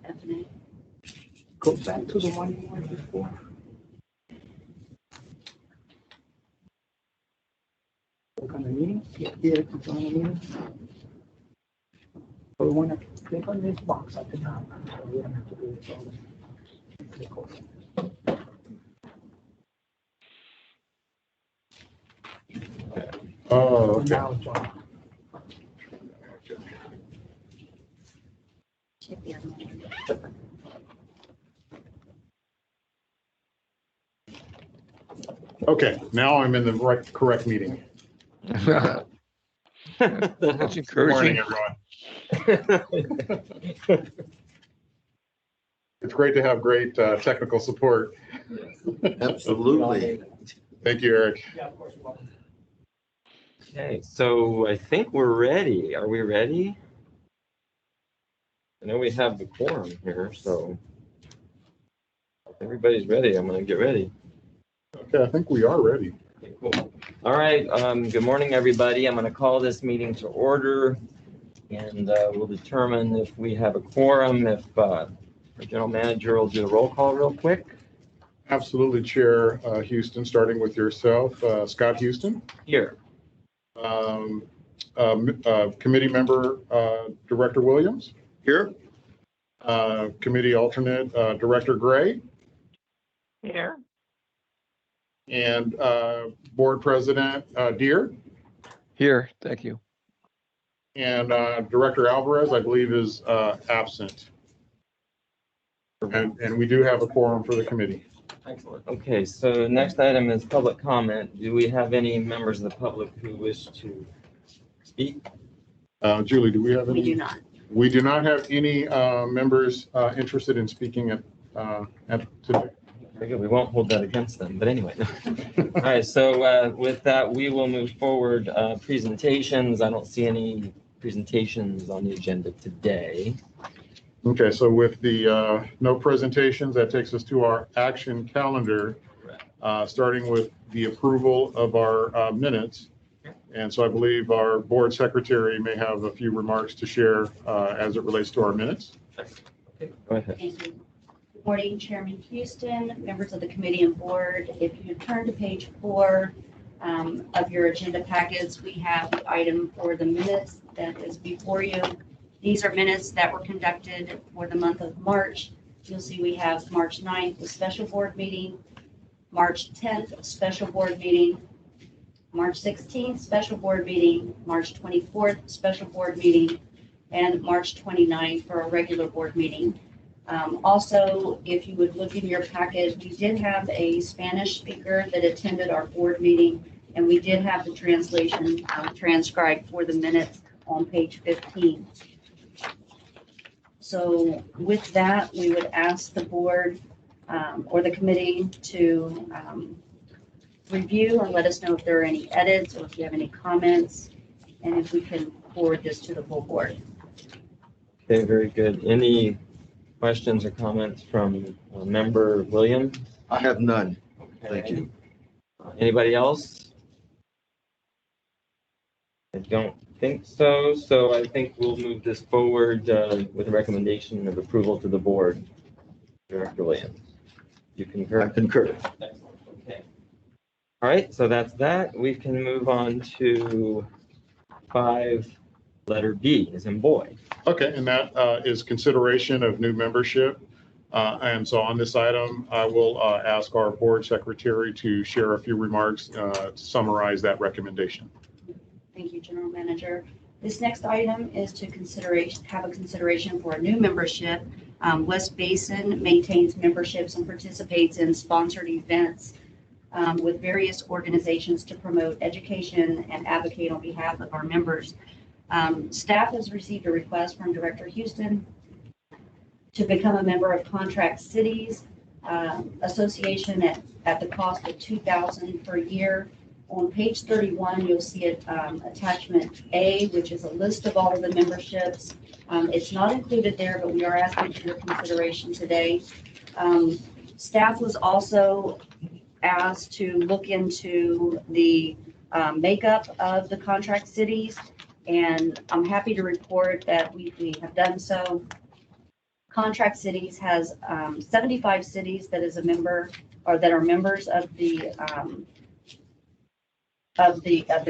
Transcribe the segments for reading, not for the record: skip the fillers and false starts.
F&A. Go back to the one you went before. Click on the meeting. Yeah, click on the meeting. So we want to click on this box at the top. So we don't have to do it all. Click on it. Oh, okay. Now join. Should be on there. Okay, now I'm in the correct meeting. That's Good encouraging. morning, everyone. It's great to have great technical support. Absolutely. Thank you, Eric. Yeah, of course. Well, Okay, so I think we're ready. Are we ready? I know we have the quorum here, so if everybody's ready, I'm gonna get ready. Okay, I think we are ready. Okay, cool. All right, good morning, everybody. I'm gonna call this meeting to order, and we'll determine if we have a quorum, if our general manager will do a roll call real quick. Absolutely, Chair Houston, starting with yourself, Scott Houston. Here. Committee member, Director Williams. Here. Committee alternate, Director Gray. Here. And Board President Deere. Here, thank you. And Director Alvarez, I believe, is absent. And we do have a quorum for the committee. Excellent. Okay, so next item is public comment. Do we have any members of the public who wish to speak? Julie, do we have any? We do not. We do not have any members interested in speaking at today. Very good. We won't hold that against them, but anyway. All right, so with that, we will move forward. Presentations. I don't see any presentations on the agenda today. Okay, so with the no presentations, that takes us to our action calendar, starting with the approval of our minutes. And so I believe our board secretary may have a few remarks to share as it relates to our minutes. Okay, go ahead. Thank you. Good morning, Chairman Houston, members of the committee and board. If you turn to page 4 of your agenda packets, we have the item for the minutes that is before you. These are minutes that were conducted for the month of March. You'll see we have March 9th, a special board meeting, March 10th, a special board meeting, March 16th, special board meeting, March 24th, special board meeting, and March 29th for a regular board meeting. Also, if you would look in your packet, we did have a Spanish speaker that attended our board meeting, and we did have the translation transcribed for the minutes on page 15. So with that, we would ask the board or the committee to review and let us know if there are any edits or if you have any comments, and if we can forward this to the full board. Okay, very good. Any questions or comments from member Williams? I have none. Okay. Thank you. Anybody else? I don't think so. So I think we'll move this forward with a recommendation of approval to the board. Director Williams, you concur? I concur. Excellent. Okay. All right, so that's that. We can move on to 5, letter B, as in boy. Okay, and that is consideration of new membership. And so on this item, I will ask our board secretary to share a few remarks to summarize that recommendation. Thank you, General Manager. This next item is to have a consideration for a new membership. West Basin maintains memberships and participates in sponsored events with various organizations to promote education and advocate on behalf of our members. Staff has received a request from Director Houston to become a member of Contract Cities Association at the cost of $2,000 per year. On page 31, you'll see it, attachment A, which is a list of all of the memberships. It's not included there, but we are asking for your consideration today. Staff was also asked to look into the makeup of the contract cities, and I'm happy to report that we have done so. Contract Cities has 75 cities that is a member or that are members of the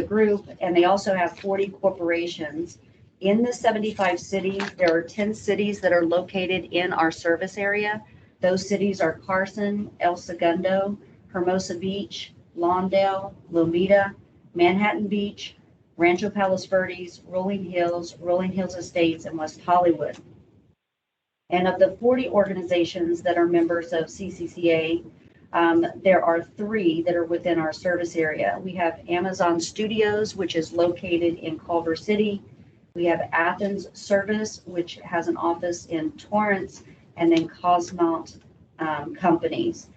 group, and they also have 40 corporations. In the 75 cities, there are 10 cities that are located in our service area. Those cities are Carson, El Segundo, Hermosa Beach, Lawndale, Lomita, Manhattan Beach, Rancho Palos Verdes, Rolling Hills Estates, and West Hollywood. And of the 40 organizations that are members of CCCA, there are 3 that are within our service area. We have Amazon Studios, which is located in Culver City. We have Athens Service, which has an office in Torrance, and then Cosmont Companies.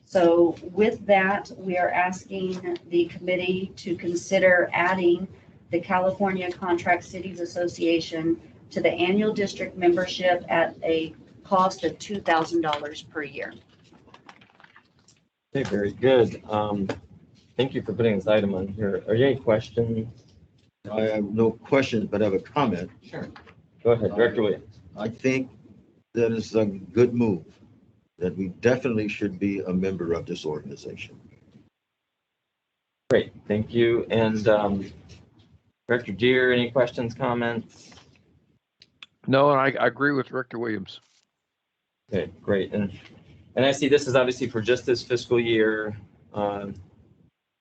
So with that, we are asking the committee to consider adding the California Contract Cities Association to the annual district membership at a cost of $2,000 per year. Okay, very good. Thank you for putting this item on here. Are there any questions? I have no questions, but I have a comment. Sure. Go ahead, Director Williams. I think that is a good move, that we definitely should be a member of this organization. Great, thank you. And Director Deere, any questions, comments? No, and I agree with Director Williams. Okay, great. And I see this is obviously for just this fiscal year to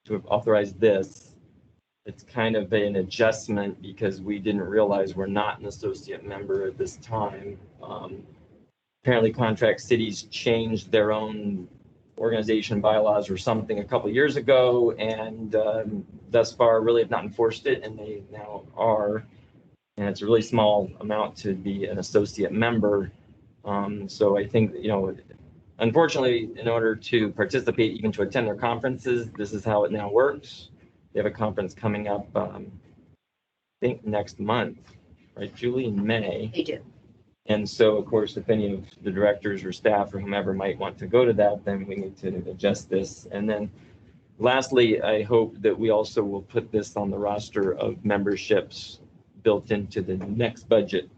have authorized this. It's kind of an adjustment because we didn't realize we're not an associate member at this time. Apparently Contract Cities changed their own organization bylaws or something a couple of years ago, and thus far really have not enforced it, and they now are. And it's a really small amount to be an associate member. So I think, unfortunately, in order to participate, even to attend their conferences, this is how it now works. They have a conference coming up, I think next month, right, Julie, in May. They do. And so, of course, if any of the directors or staff or whomever might want to go to that, then we need to adjust this. And then lastly, I hope that we also will put this on the roster of memberships built into the next budget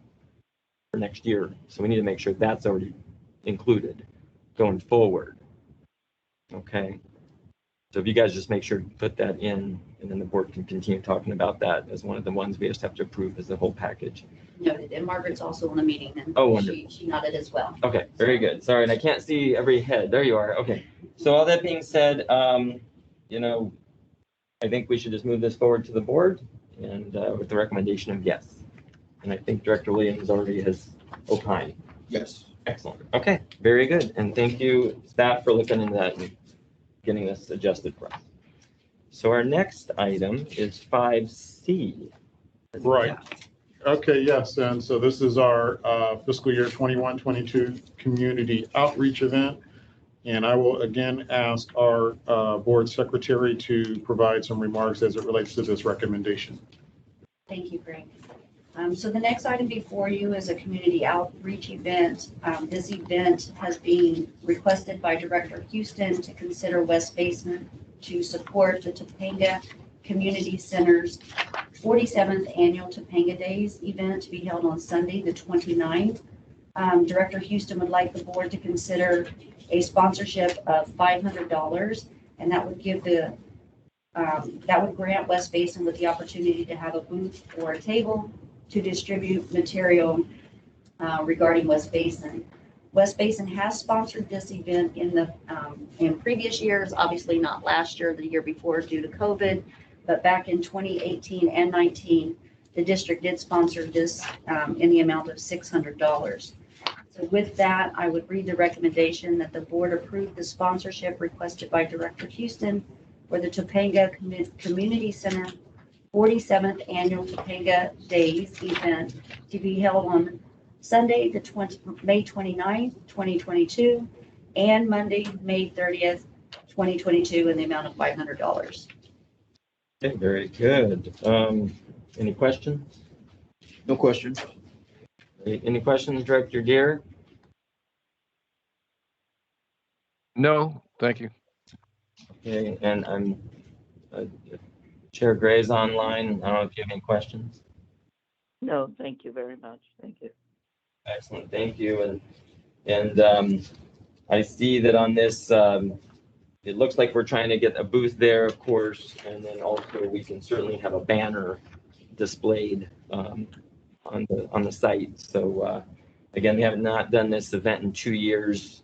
for next year. So we need to make sure that's already included going forward. Okay. So if you guys just make sure to put that in, and then the board can continue talking about that as one of the ones we just have to approve as the whole package. Noted. And Margaret's also in the meeting, and Oh, wonderful. she nodded as well. Okay, very good. Sorry, and I can't see every head. There you are. Okay. So all that being said, I think we should just move this forward to the board and with the recommendation of yes. And I think Director Williams already has opined. Yes. Excellent. Okay, very good. And thank you, staff, for looking into that and getting this adjusted for us. So our next item is 5C. Right. Okay, yes, and so this is our fiscal year 21-22 community outreach event. And I will again ask our board secretary to provide some remarks as it relates to this recommendation. Thank you, Greg. So the next item before you is a community outreach event. This event has been requested by Director Houston to consider West Basin to support the Topanga Community Center's 47th Annual Topanga Days event to be held on Sunday, the 29th. Director Houston would like the board to consider a sponsorship of $500, and that would give that would grant West Basin with the opportunity to have a booth or a table to distribute material regarding West Basin. West Basin has sponsored this event in previous years, obviously not last year, the year before due to COVID, but back in 2018 and 19, the district did sponsor this in the amount of $600. So with that, I would read the recommendation that the board approve the sponsorship requested by Director Houston for the Topanga Community Center 47th Annual Topanga Days event to be held on Sunday, May 29th, 2022, and Monday, May 30th, 2022, in the amount of $500. Okay, very good. Any questions? No questions. Any questions, Director Deere? No, thank you. Okay, and I'm Chair Gray's online. I don't know if you have any questions. No, thank you very much. Thank you. Excellent, thank you. And I see that on this, it looks like we're trying to get a booth there, of course, and then also we can certainly have a banner displayed on the site. So again, we have not done this event in 2 years.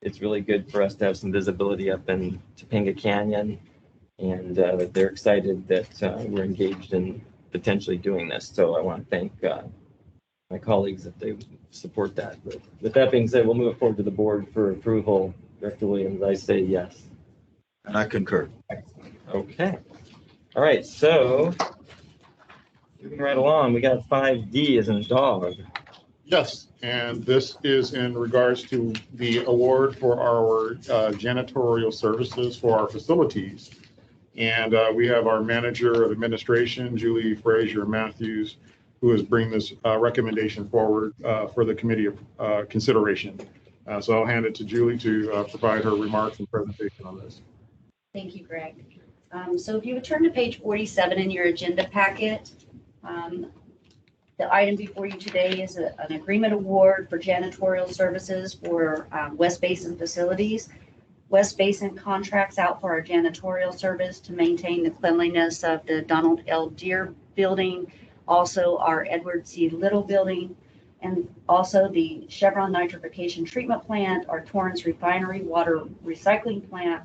It's really good for us to have some visibility up in Topanga Canyon, and they're excited that we're engaged in potentially doing this. So I want to thank my colleagues if they support that. But with that being said, we'll move it forward to the board for approval. Director Williams, I say yes. And I concur. Okay. All right, so moving right along, we got 5D as in dog. Yes, and this is in regards to the award for our janitorial services for our facilities. And we have our manager of administration, Julie Frazier Matthews, who is bringing this recommendation forward for the committee of consideration. So I'll hand it to Julie to provide her remarks and presentation on this. Thank you, Greg. So if you would turn to page 47 in your agenda packet, the item before you today is an agreement award for janitorial services for West Basin facilities. West Basin contracts out for our janitorial service to maintain the cleanliness of the Donald L. Deere building, also our Edward C. Little building, and also the Chevron nitrification treatment plant, our Torrance refinery water recycling plant,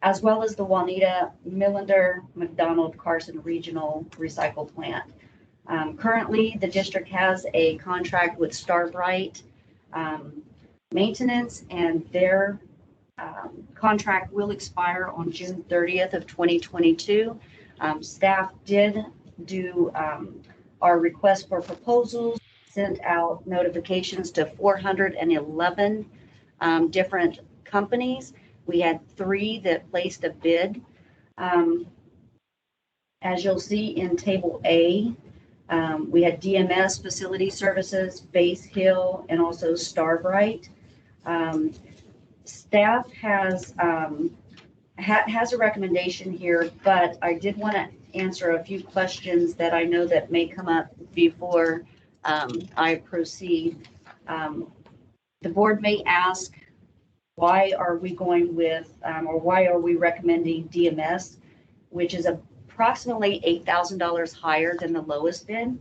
as well as the Juanita Millender McDonald Carson regional recycle plant. Currently, the district has a contract with Starbright Maintenance, and their contract will expire on June 30th of 2022. Staff did do our request for proposals, sent out notifications to 411 different companies. We had 3 that placed a bid. As you'll see in Table A, we had DMS Facility Services, Base Hill, and also Starbright. Staff has a recommendation here, but I did want to answer a few questions that I know that may come up before I proceed. The board may ask, why are we going with, or why are we recommending DMS, which is approximately $8,000 higher than the lowest bid?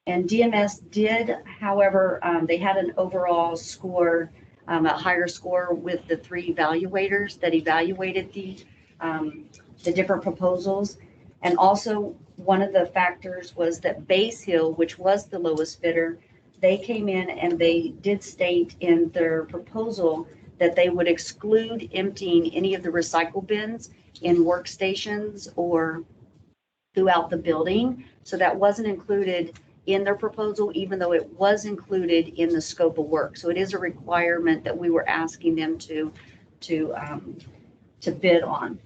And DMS did, however, they had an overall score, a higher score with the 3 evaluators that evaluated the different proposals. And also one of the factors was that Base Hill, which was the lowest bidder, they came in and they did state in their proposal that they would exclude emptying any of the recycle bins in workstations or throughout the building. So that wasn't included in their proposal, even though it was included in the scope of work. So it is a requirement that we were asking them to bid on.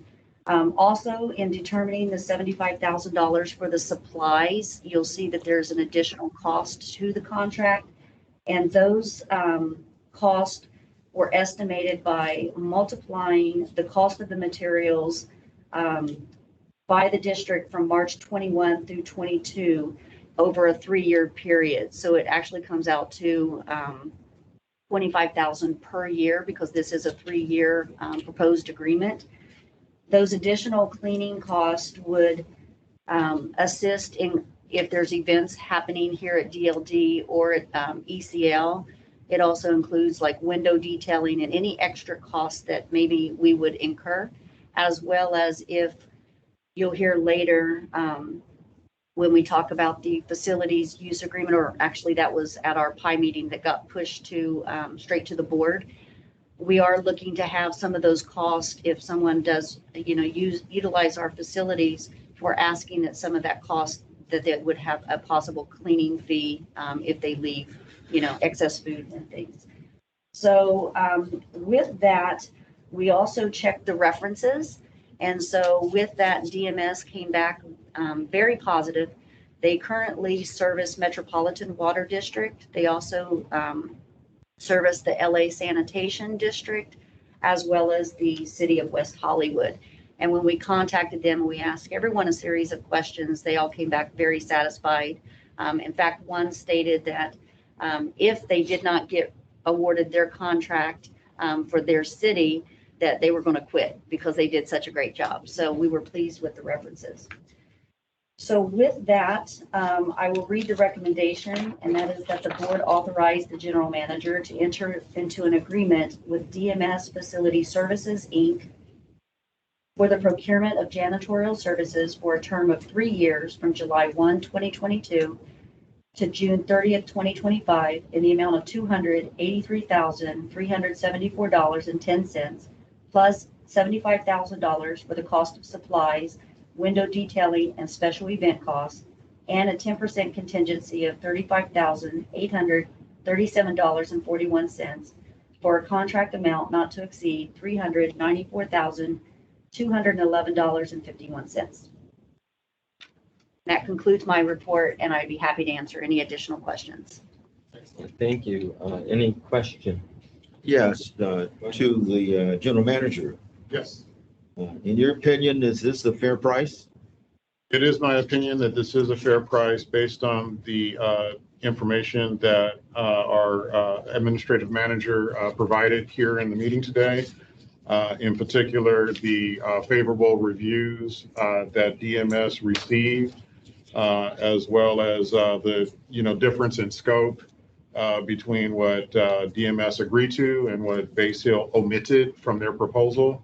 Also, in determining the $75,000 for the supplies, you'll see that there's an additional cost to the contract, and those costs were estimated by multiplying the cost of the materials by the district from March 21 through 22 over a 3-year period. So it actually comes out to $25,000 per year, because this is a 3-year proposed agreement. Those additional cleaning costs would assist in if there's events happening here at DLD or at ECL. It also includes like window detailing and any extra costs that maybe we would incur, as well as if you'll hear later when we talk about the facilities use agreement, or actually that was at our PI meeting that got pushed to straight to the board. We are looking to have some of those costs if someone does, utilize our facilities. We're asking that some of that cost that they would have a possible cleaning fee if they leave, excess food and things. So with that, we also checked the references. And so with that, DMS came back very positive. They currently service Metropolitan Water District. They also service the LA Sanitation District, as well as the city of West Hollywood. And when we contacted them, we asked everyone a series of questions. They all came back very satisfied In fact, one stated that if they did not get awarded their contract for their city, that they were going to quit because they did such a great job. So we were pleased with the references. So with that, I will read the recommendation, and that is that the board authorize the general manager to enter into an agreement with DMS Facility Services, Inc. for the procurement of janitorial services for a term of 3 years from July 1, 2022 to June 30th, 2025 in the amount of $283,374.10 plus $75,000 for the cost of supplies, window detailing, and special event costs, and a 10% contingency of $35,837.41 for a contract amount not to exceed $394,211.51. That concludes my report, and I'd be happy to answer any additional questions. Excellent. Thank you. Any question? Yes, to the general manager. Yes. In your opinion, is this a fair price? It is my opinion that this is a fair price based on the information that our administrative manager provided here in the meeting today. In particular, the favorable reviews that DMS received, as well as the difference in scope between what DMS agreed to and what Base Hill omitted from their proposal.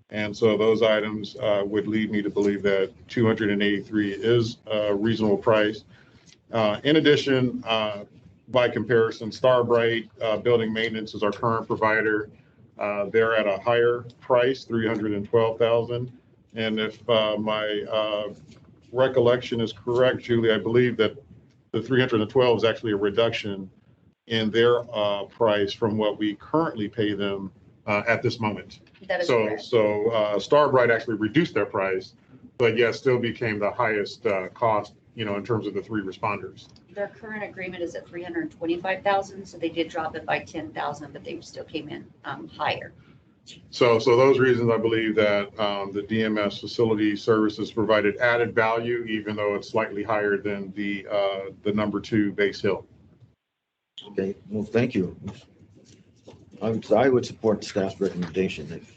And so those items would lead me to believe that 283 is a reasonable price. In addition, by comparison, Starbright Building Maintenance is our current provider. They're at a higher price, $312,000. And if my recollection is correct, Julie, I believe that the 312 is actually a reduction in their price from what we currently pay them at this moment. That is So, correct. Starbright actually reduced their price, but yet still became the highest cost, in terms of the 3 responders. Their current agreement is at $325,000, so they did drop it by $10,000, but they still came in higher. So those reasons, I believe that the DMS Facility Services provided added value, even though it's slightly higher than the number 2 Base Hill. Okay, well, thank you. I would support the staff's recommendation if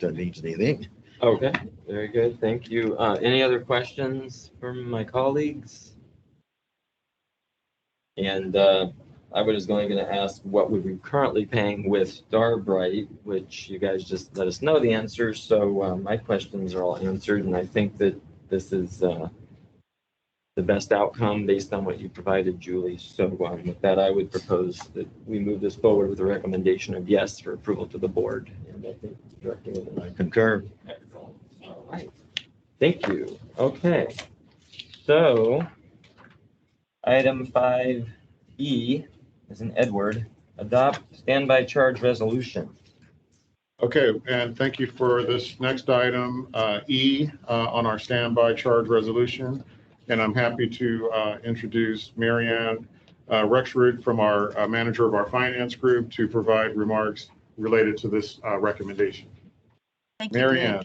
that needs anything. Okay, very good. Thank you. Any other questions from my colleagues? And I was going to ask what we're currently paying with Starbright, which you guys just let us know the answer. So my questions are all answered, and I think that this is the best outcome based on what you provided, Julie. So with that, I would propose that we move this forward with a recommendation of yes for approval to the board. And I think I concur. Excellent. All right. Thank you. Okay. So item 5E is an Edward, adopt standby charge resolution. Okay, and thank you for this next item, E, on our standby charge resolution. And I'm happy to introduce Marianne Rexrud from our manager of our finance group to provide remarks related to this recommendation. Thank you. Marianne.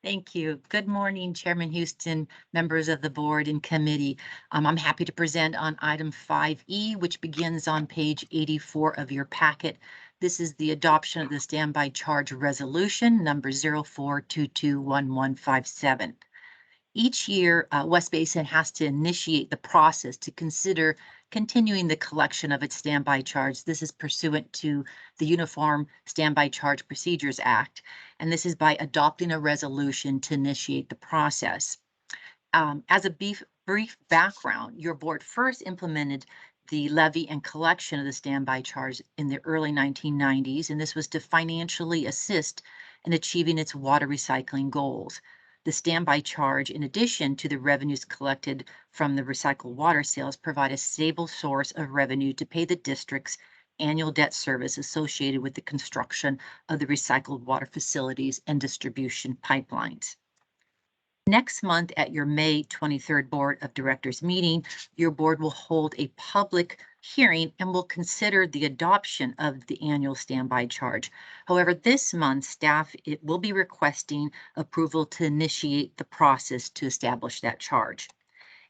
Thank you. Good morning, Chairman Houston, members of the board and committee. I'm happy to present on item 5E, which begins on page 84 of your packet. This is the adoption of the standby charge resolution number 04221157. Each year, West Basin has to initiate the process to consider continuing the collection of its standby charge. This is pursuant to the Uniform Standby Charge Procedures Act, and this is by adopting a resolution to initiate the process. As a brief background, your board first implemented the levy and collection of the standby charge in the early 1990s, and this was to financially assist in achieving its water recycling goals. The standby charge, in addition to the revenues collected from the recycled water sales, provide a stable source of revenue to pay the district's annual debt service associated with the construction of the recycled water facilities and distribution pipelines. Next month at your May 23rd Board of Directors meeting, your board will hold a public hearing and will consider the adoption of the annual standby charge. However, this month staff will be requesting approval to initiate the process to establish that charge.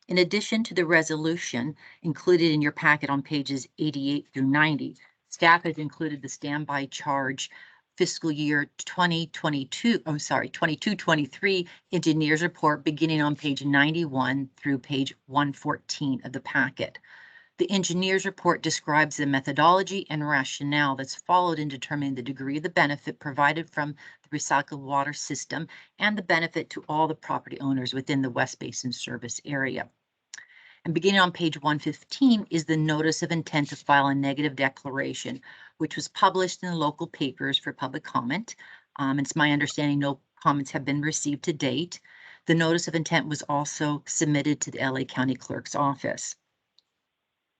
In addition to the resolution included in your packet on pages 88 through 90, staff has included the standby charge fiscal year 22-23 engineers report beginning on page 91 through page 114 of the packet. The engineers report describes the methodology and rationale that's followed in determining the degree of the benefit provided from the recycled water system and the benefit to all the property owners within the West Basin service area. And beginning on page 115 is the notice of intent to file a negative declaration, which was published in the local papers for public comment. It's my understanding no comments have been received to date. The notice of intent was also submitted to the LA County Clerk's office.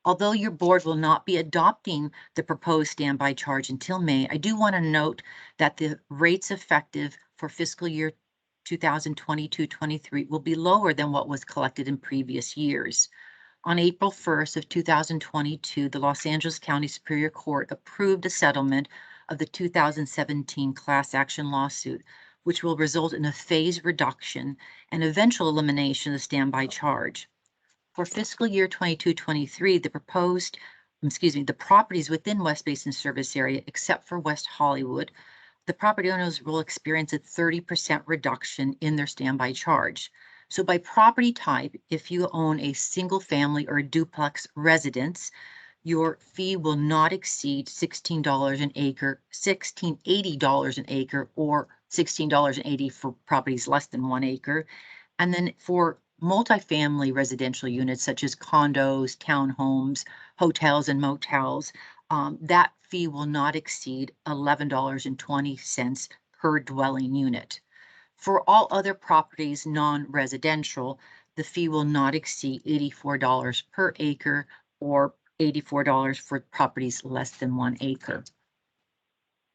Although your board will not be adopting the proposed standby charge until May, I do want to note that the rates effective for fiscal year 2022-23 will be lower than what was collected in previous years. On April 1st of 2022, the Los Angeles County Superior Court approved a settlement of the 2017 class action lawsuit, which will result in a phased reduction and eventual elimination of the standby charge. For fiscal year 22-23, the properties within West Basin service area, except for West Hollywood, the property owners will experience a 30% reduction in their standby charge. So by property type, if you own a single family or a duplex residence, your fee will not exceed $16 an acre, $16.80 an acre, or $16.80 for properties less than 1 acre. And then for multifamily residential units such as condos, townhomes, hotels, and motels, that fee will not exceed $11.20 per dwelling unit. For all other properties non-residential, the fee will not exceed $84 per acre or $84 for properties less than 1 acre.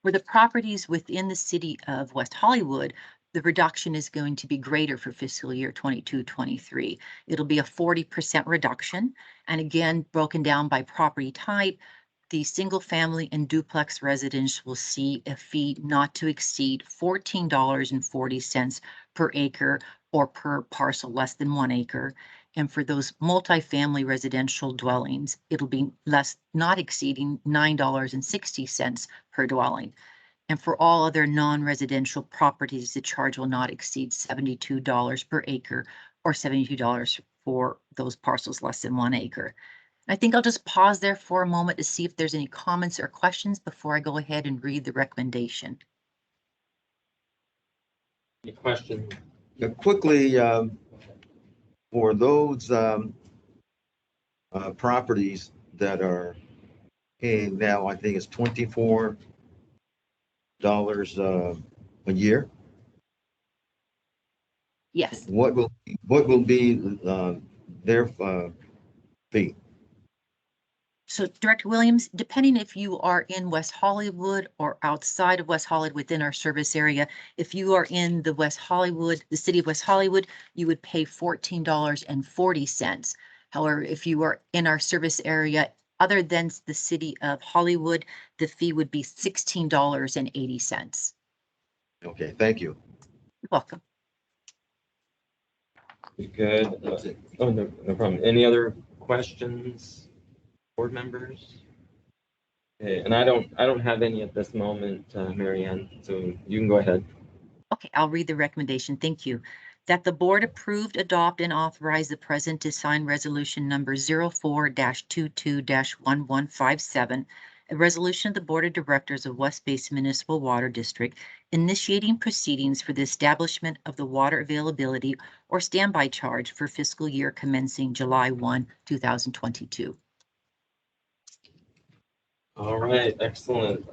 For the properties within the city of West Hollywood, the reduction is going to be greater for fiscal year 22-23. It'll be a 40% reduction, and again, broken down by property type. The single family and duplex residents will see a fee not to exceed $14.40 per acre or per parcel less than 1 acre. And for those multifamily residential dwellings, it'll be not exceeding $9.60 per dwelling. And for all other non-residential properties, the charge will not exceed $72 per acre or $72 for those parcels less than 1 acre. I think I'll just pause there for a moment to see if there's any comments or questions before I go ahead and read the recommendation. Any questions? Quickly, for those properties that are paying now, I think it's $24 a year. Yes. What will be their fee? So Director Williams, depending if you are in West Hollywood or outside of West Hollywood within our service area, if you are in the city of West Hollywood, you would pay $14.40. However, if you are in our service area other than the city of Hollywood, the fee would be $16.80. Okay, thank you. You're welcome. Good. No problem. Any other questions, board members? Okay, and I don't have any at this moment, Mary Ann, so you can go ahead. Okay, I'll read the recommendation. Thank you. That the board approved, adopt, and authorize the president to sign resolution number 04-22-1157, a resolution of the Board of Directors of West Basin Municipal Water District initiating proceedings for the establishment of the water availability or standby charge for fiscal year commencing July 1, 2022. All right, excellent.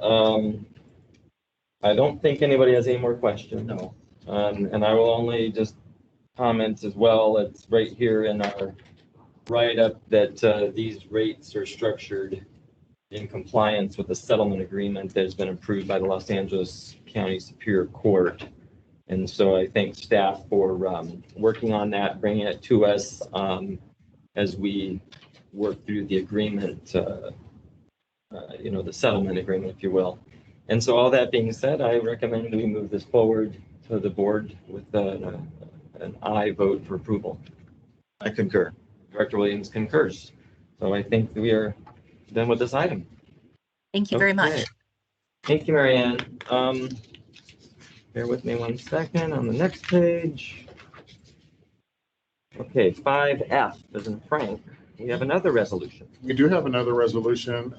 I don't think anybody has any more questions. No. And I will only just comment as well. It's right here in our write-up that these rates are structured in compliance with the settlement agreement that has been approved by the Los Angeles County Superior Court. And so I thank staff for working on that, bringing it to us as we work through the agreement, the settlement agreement, if you will. And so all that being said, I recommend we move this forward to the board with an aye vote for approval. I concur. Director Williams concurs. So I think we are done with this item. Thank you very much. Okay. Thank you, Mary Ann. Bear with me 1 second on the next page. Okay, 5F, as in Frank, we have another resolution. We do have another resolution,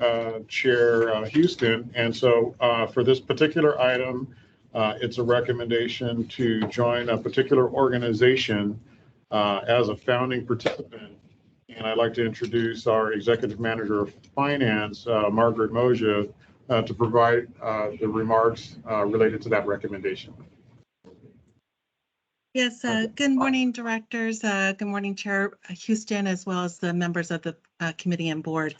Chair Houston. And so for this particular item, it's a recommendation to join a particular organization as a founding participant. And I'd like to introduce our Executive Manager of Finance, Margaret Moja, to provide the remarks related to that recommendation. Yes, good morning, directors. Good morning, Chair Houston, as well as the members of the committee and board.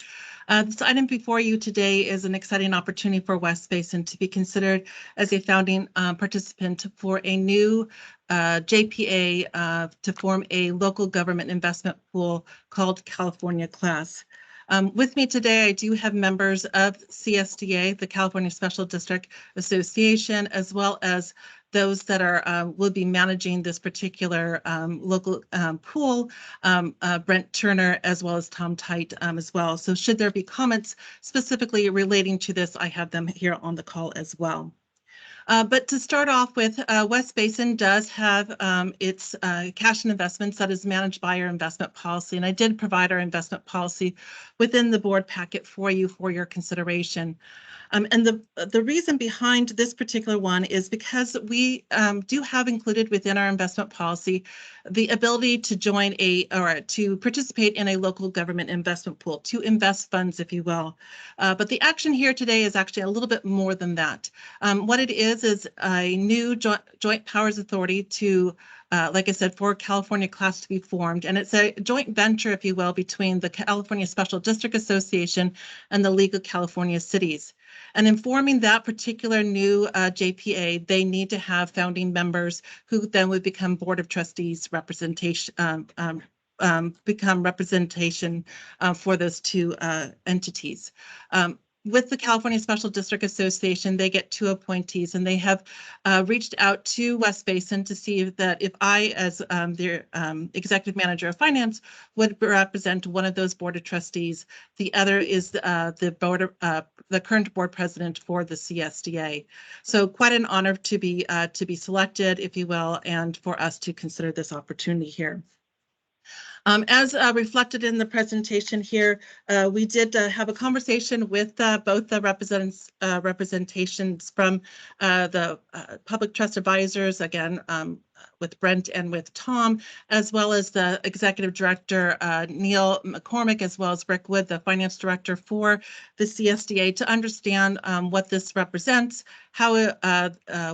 This item before you today is an exciting opportunity for West Basin to be considered as a founding participant for a new JPA to form a local government investment pool called California Class. With me today, I do have members of CSDA, the California Special District Association, as well as those that are will be managing this particular local pool, Brent Turner, as well as Tom Tite as well. So should there be comments specifically relating to this, I have them here on the call as well. But to start off with, West Basin does have its cash and investments that is managed by our investment policy. And I did provide our investment policy within the board packet for you for your consideration. And the reason behind this particular one is because we do have included within our investment policy the ability to join or to participate in a local government investment pool, to invest funds, if you will. But the action here today is actually a little bit more than that. What it is a new joint powers authority to like I said, for California Class to be formed. And it's a joint venture, if you will, between the California Special District Association and the League of California Cities. And in forming that particular new JPA, they need to have founding members who then would become Board of Trustees representation, become representation for those two entities. With the California Special District Association, they get 2 appointees, and they have reached out to West Basin to see if I, as their executive manager of finance, would represent one of those board of trustees. The other is the current board president for the CSDA. So quite an honor to be selected, if you will, and for us to consider this opportunity here. As reflected in the presentation here, we did have a conversation with both the representations from the public trust advisors, again, with Brent and with Tom, as well as the executive director, Neil McCormick, as well as Rick Wood, the finance director for the CSDA, to understand what this represents, how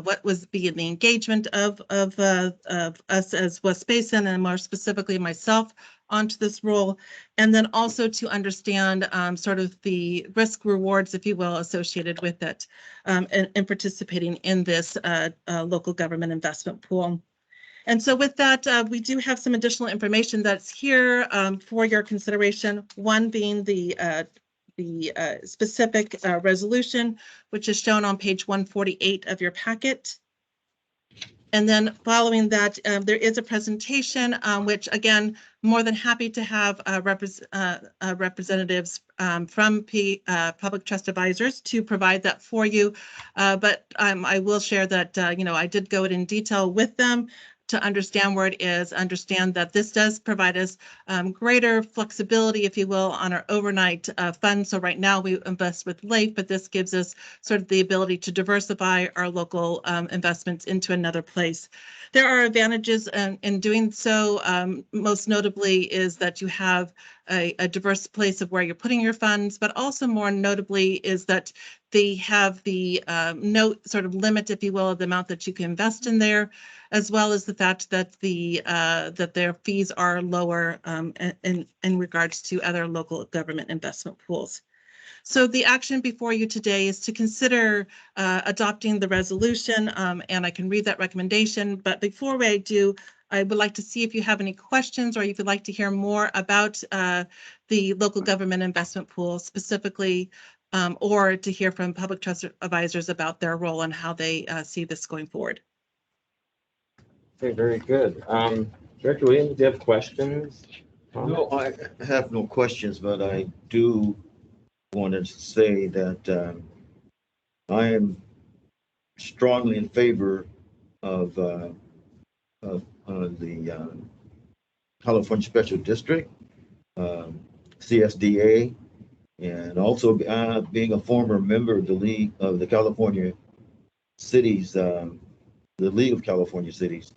what was the engagement of us as West Basin, and more specifically myself, onto this role, and then also to understand sort of the risk rewards, if you will, associated with it, and participating in this local government investment pool. And so with that, we do have some additional information that's here for your consideration, one being the specific resolution, which is shown on page 148 of your packet. And then following that, there is a presentation, which again, more than happy to have representatives from Public Trust Advisors to provide that for you. But I will share that, I did go in detail with them to understand where it is, understand that this does provide us greater flexibility, if you will, on our overnight funds. So right now we invest with LAIF, but this gives us sort of the ability to diversify our local investments into another place. There are advantages in doing so. Most notably is that you have a diverse place of where you're putting your funds, but also more notably is that they have the no sort of limit, if you will, of the amount that you can invest in there, as well as the fact that that their fees are lower in regards to other local government investment pools. So the action before you today is to consider adopting the resolution, and I can read that recommendation. But before I do, I would like to see if you have any questions or if you'd like to hear more about the local government investment pool specifically, or to hear from public trust advisors about their role and how they see this going forward. Okay, very good. Director Williams, do you have questions? No, I have no questions, but I do want to say that I am strongly in favor of the California Special District, CSDA, and also being a former member of the League of the California Cities, the League of California Cities,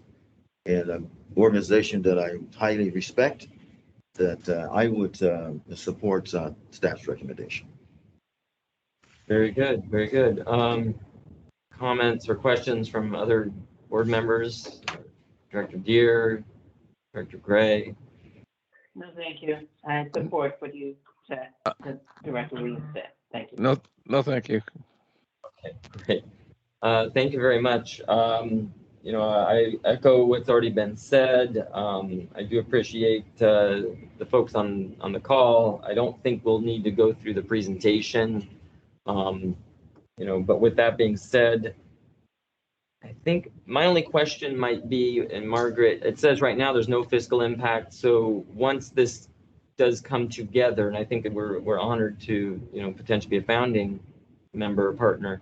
and an organization that I highly respect, that I would support staff's recommendation. Very good, very good. Comments or questions from other board members? Director Deere, Director Gray? No, thank you. I support what you said, the Director Williams said. Thank you. No, thank you. Okay, great. Thank you very much. You know, I echo what's already been said. I do appreciate the folks on the call. I don't think we'll need to go through the presentation. You know, but with that being said, I think my only question might be, and Margaret, it says right now there's no fiscal impact. So once this does come together, and I think that we're honored to, you know, potentially be a founding member or partner,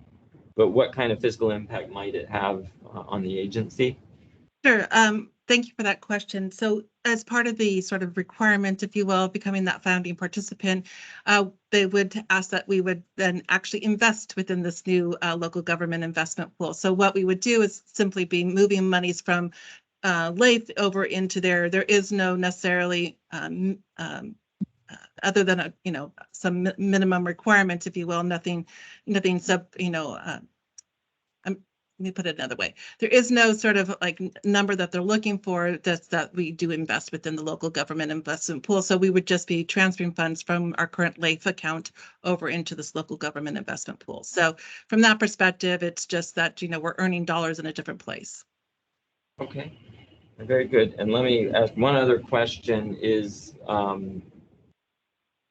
but what kind of fiscal impact might it have on the agency? Sure. Thank you for that question. So as part of the sort of requirement, if you will, becoming that founding participant, they would ask that we would then actually invest within this new local government investment pool. So what we would do is simply be moving monies from LAIF over into there. There is no necessarily other than a, you know, some minimum requirements, if you will, nothing sub, you know, let me put it another way. There is no sort of like number that they're looking for that we do invest within the local government investment pool. So we would just be transferring funds from our current LAIF account over into this local government investment pool. So from that perspective, it's just that, you know, we're earning dollars in a different place. Okay, very good. And let me ask one other question is,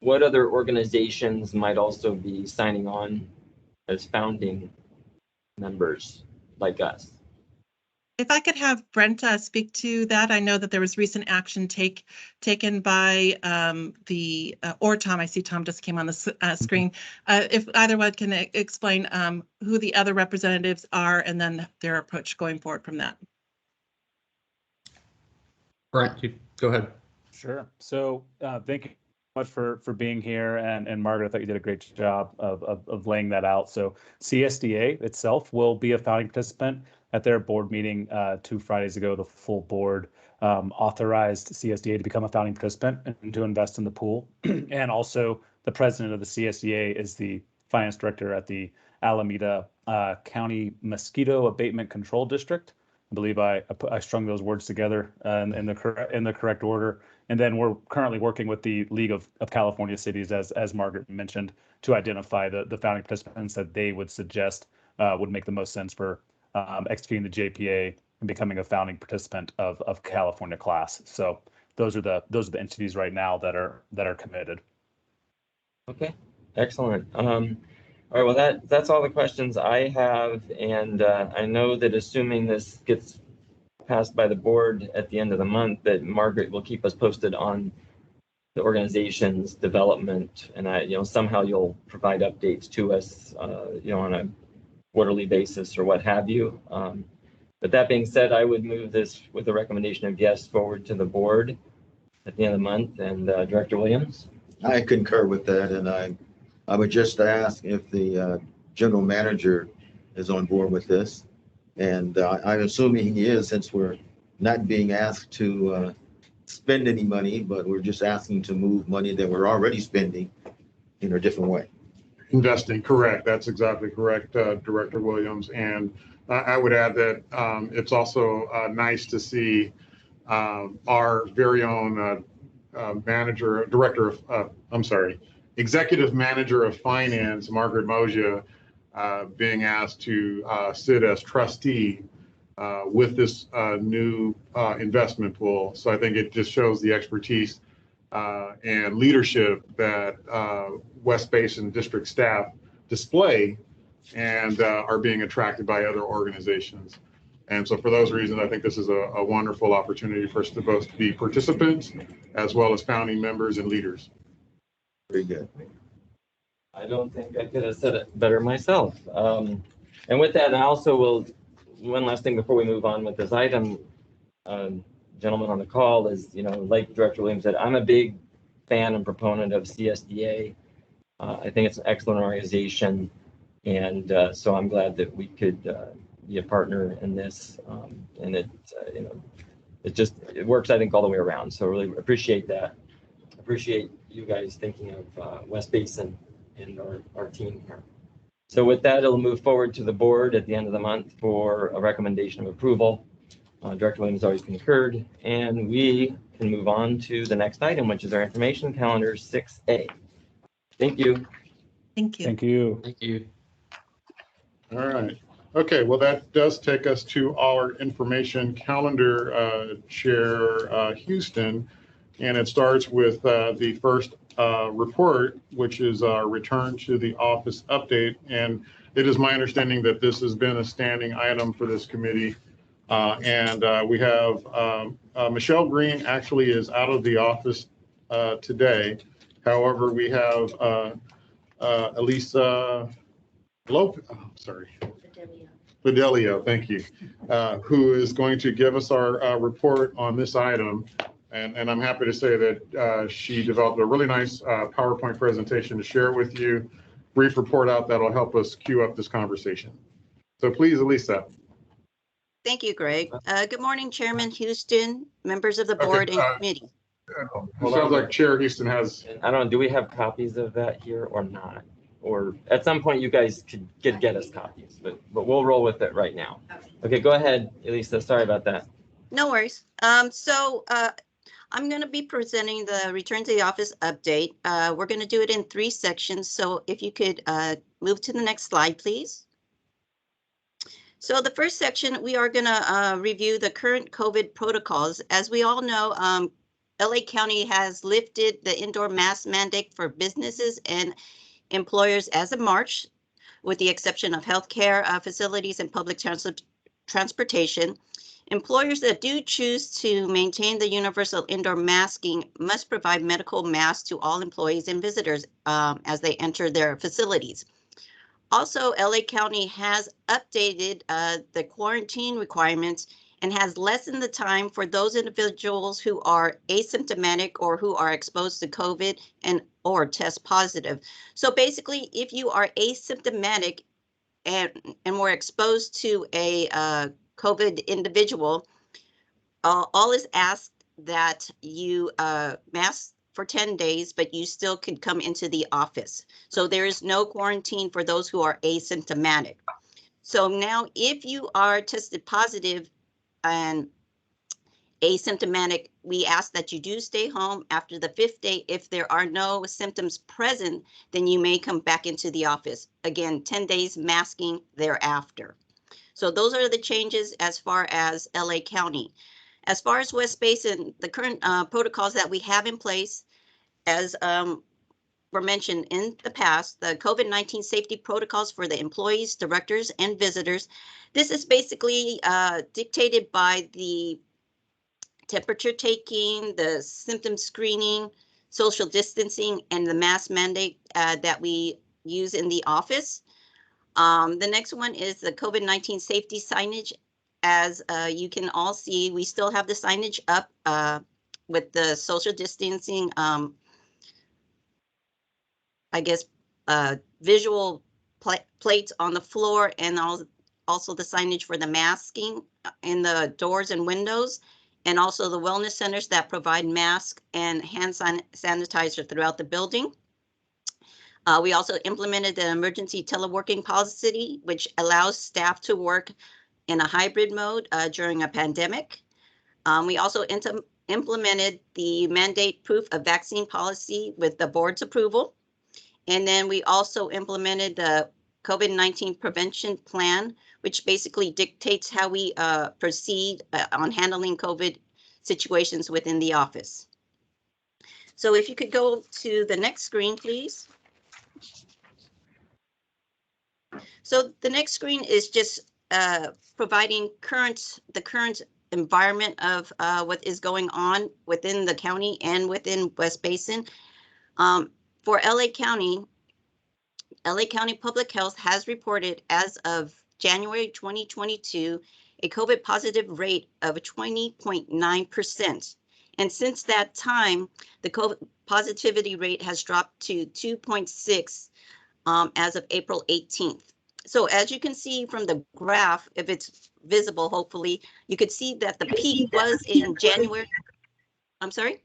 what other organizations might also be signing on as founding members like us? If I could have Brent speak to that. I know that there was recent action taken by the or Tom. I see Tom just came on the screen. If either one can explain who the other representatives are and then their approach going forward from that. Brent, you go ahead. Sure. So thank you much for being here, and Margaret, I thought you did a great job of laying that out. So CSDA itself will be a founding participant. At their board meeting 2 Fridays ago, the full board authorized CSDA to become a founding participant and to invest in the pool. And also the president of the CSDA is the finance director at the Alameda County Mosquito Abatement Control District. I believe I strung those words together in the correct order. And then we're currently working with the League of California Cities, as Margaret mentioned, to identify the founding participants that they would suggest would make the most sense for executing the JPA and becoming a founding participant of California class. So those are the entities right now that are committed. Okay, excellent. All right, well, that's all the questions I have, and I know that assuming this gets passed by the board at the end of the month, that Margaret will keep us posted on the organization's development, and somehow you'll provide updates to us, on a quarterly basis or what have you. But that being said, I would move this with a recommendation of yes forward to the board at the end of the month. And Director Williams? I concur with that, and I would just ask if the general manager is on board with this. And I'm assuming he is, since we're not being asked to spend any money, but we're just asking to move money that we're already spending in a different way. Investing, correct. That's exactly correct, Director Williams. And I would add that it's also nice to see our very own Executive Manager of Finance, Margaret Moja, being asked to sit as trustee with this new investment pool. So I think it just shows the expertise and leadership that West Basin District staff display and are being attracted by other organizations. And so for those reasons, I think this is a wonderful opportunity for us to both be participants as well as founding members and leaders. Very good. I don't think I could have said it better myself. And with that, I also will, one last thing before we move on with this item, gentleman on the call is, like Director Williams said, I'm a big fan and proponent of CSDA. I think it's an excellent organization. And so I'm glad that we could be a partner in this. And it works, I think, all the way around. So really appreciate that. Appreciate you guys thinking of West Basin and our team here. So with that, it'll move forward to the board at the end of the month for a recommendation of approval. Director Williams always concurred, and we can move on to the next item, which is our information calendar 6A. Thank you. Thank you. Thank you. Thank you. All right. Okay, well, that does take us to our information calendar, Chair Houston. And it starts with the first report, which is our return to the office update. And it is my understanding that this has been a standing item for this committee. We have Michelle Green actually is out of the office today. However, we have Elisa Fidelio, thank you, who is going to give us our report on this item. And I'm happy to say that she developed a really nice PowerPoint presentation to share with you. Brief report out that'll help us queue up this conversation. So please, Elisa. Thank you, Greg. Good morning, Chairman Houston, members of the board and committee. It sounds like Chair Houston has. I don't know, do we have copies of that here or not? Or at some point you guys could get us copies, but we'll roll with it right now. Okay, go ahead, Elisa. Sorry about that. No worries. I'm going to be presenting the Return to the Office update. We're going to do it in 3 sections. So if you could move to the next slide, please. So the first section, we are going to review the current COVID protocols. As we all know, LA County has lifted the indoor mask mandate for businesses and employers as of March, with the exception of healthcare facilities and public transportation. Employers that do choose to maintain the universal indoor masking must provide medical masks to all employees and visitors as they enter their facilities. Also, LA County has updated the quarantine requirements and has lessened the time for those individuals who are asymptomatic or who are exposed to COVID or test positive. So basically, if you are asymptomatic and were exposed to a COVID individual, all is asked that you mask for 10 days, but you still could come into the office. So there is no quarantine for those who are asymptomatic. So now if you are tested positive and asymptomatic, we ask that you do stay home after the 5th day. If there are no symptoms present, then you may come back into the office. Again, 10 days masking thereafter. So those are the changes as far as LA County. As far as West Basin, the current protocols that we have in place, as were mentioned in the past, the COVID-19 safety protocols for the employees, directors, and visitors. This is basically dictated by the temperature taking, the symptom screening, social distancing, and the mask mandate that we use in the office. The next one is the COVID-19 safety signage. As you can all see, we still have the signage up with the social distancing, visual plates on the floor, and also the signage for the masking in the doors and windows, and also the wellness centers that provide masks and hand sanitizer throughout the building. We also implemented the emergency teleworking policy, which allows staff to work in a hybrid mode during a pandemic. We also implemented the mandate proof of vaccine policy with the board's approval. And then we also implemented the COVID-19 prevention plan, which basically dictates how we proceed on handling COVID situations within the office. So if you could go to the next screen, please. So the next screen is just providing the current environment of what is going on within the county and within West Basin. For LA County Public Health has reported as of January 2022 a COVID positive rate of 20.9%. And since that time, the COVID positivity rate has dropped to 2.6 as of April 18th. So as you can see from the graph, if it's visible, hopefully, you could see that the peak was in January. I'm sorry?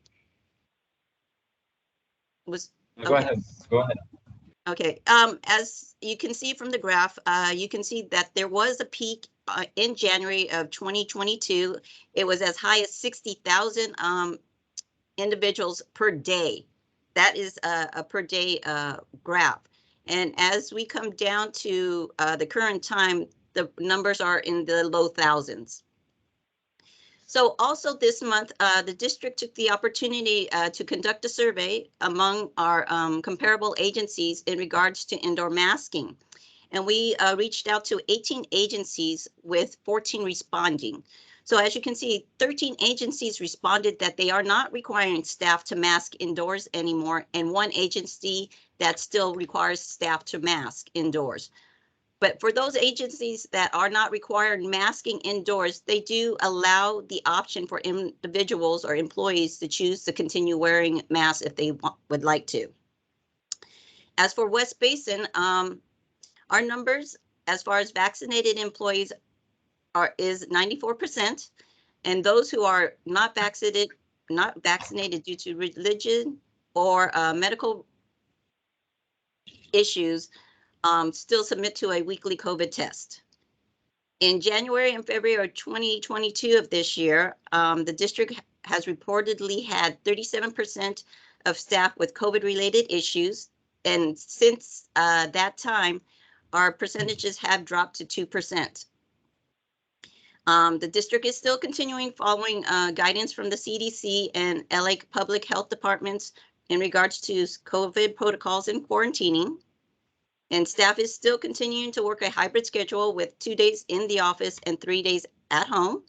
Go ahead. Go ahead. Okay, as you can see from the graph, you can see that there was a peak in January of 2022. It was as high as 60,000 individuals per day. That is a per day graph. And as we come down to the current time, the numbers are in the low thousands. So also this month, the district took the opportunity to conduct a survey among our comparable agencies in regards to indoor masking. And we reached out to 18 agencies with 14 responding. So as you can see, 13 agencies responded that they are not requiring staff to mask indoors anymore, and one agency that still requires staff to mask indoors. But for those agencies that are not requiring masking indoors, they do allow the option for individuals or employees to choose to continue wearing masks if they would like to. As for West Basin, our numbers as far as vaccinated employees is 94%, and those who are not vaccinated due to religion or medical issues still submit to a weekly COVID test. In January and February of 2022 of this year, the district has reportedly had 37% of staff with COVID-related issues. And since that time, our percentages have dropped to 2%. The district is still continuing following guidance from the CDC and LA Public Health Departments in regards to COVID protocols and quarantining. And staff is still continuing to work a hybrid schedule with 2 days in the office and 3 days at home.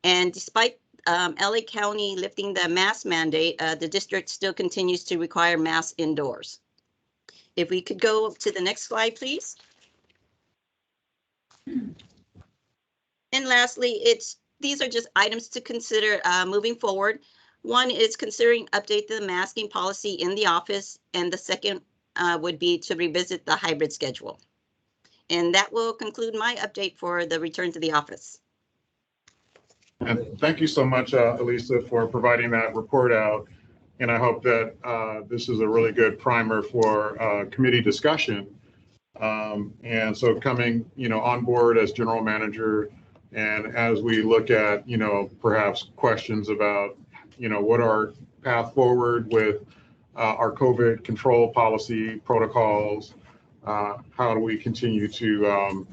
And despite LA County lifting the mask mandate, the district still continues to require masks indoors. If we could go to the next slide, please. And lastly, these are just items to consider moving forward. One is considering update the masking policy in the office, and the second would be to revisit the hybrid schedule. And that will conclude my update for the return to the office. And thank you so much, Elisa, for providing that report out. And I hope that this is a really good primer for committee discussion. And so coming, on board as general manager, and as we look at, perhaps questions about, what our path forward with our COVID control policy protocols, how do we continue to,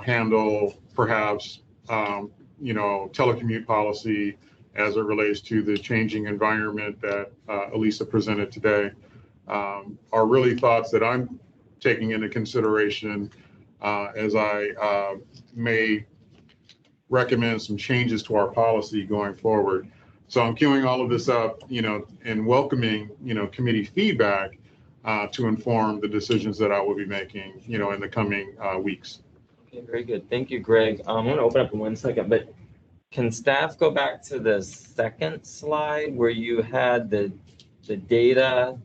handle perhaps, telecommute policy as it relates to the changing environment that Elisa presented today, are really thoughts that I'm taking into consideration as I may recommend some changes to our policy going forward. So I'm queuing all of this up, and welcoming, committee feedback to inform the decisions that I will be making, in the coming weeks. Okay, very good. Thank you, Greg. I'm going to open up in 1 second, but can staff go back to the second slide where you had the data?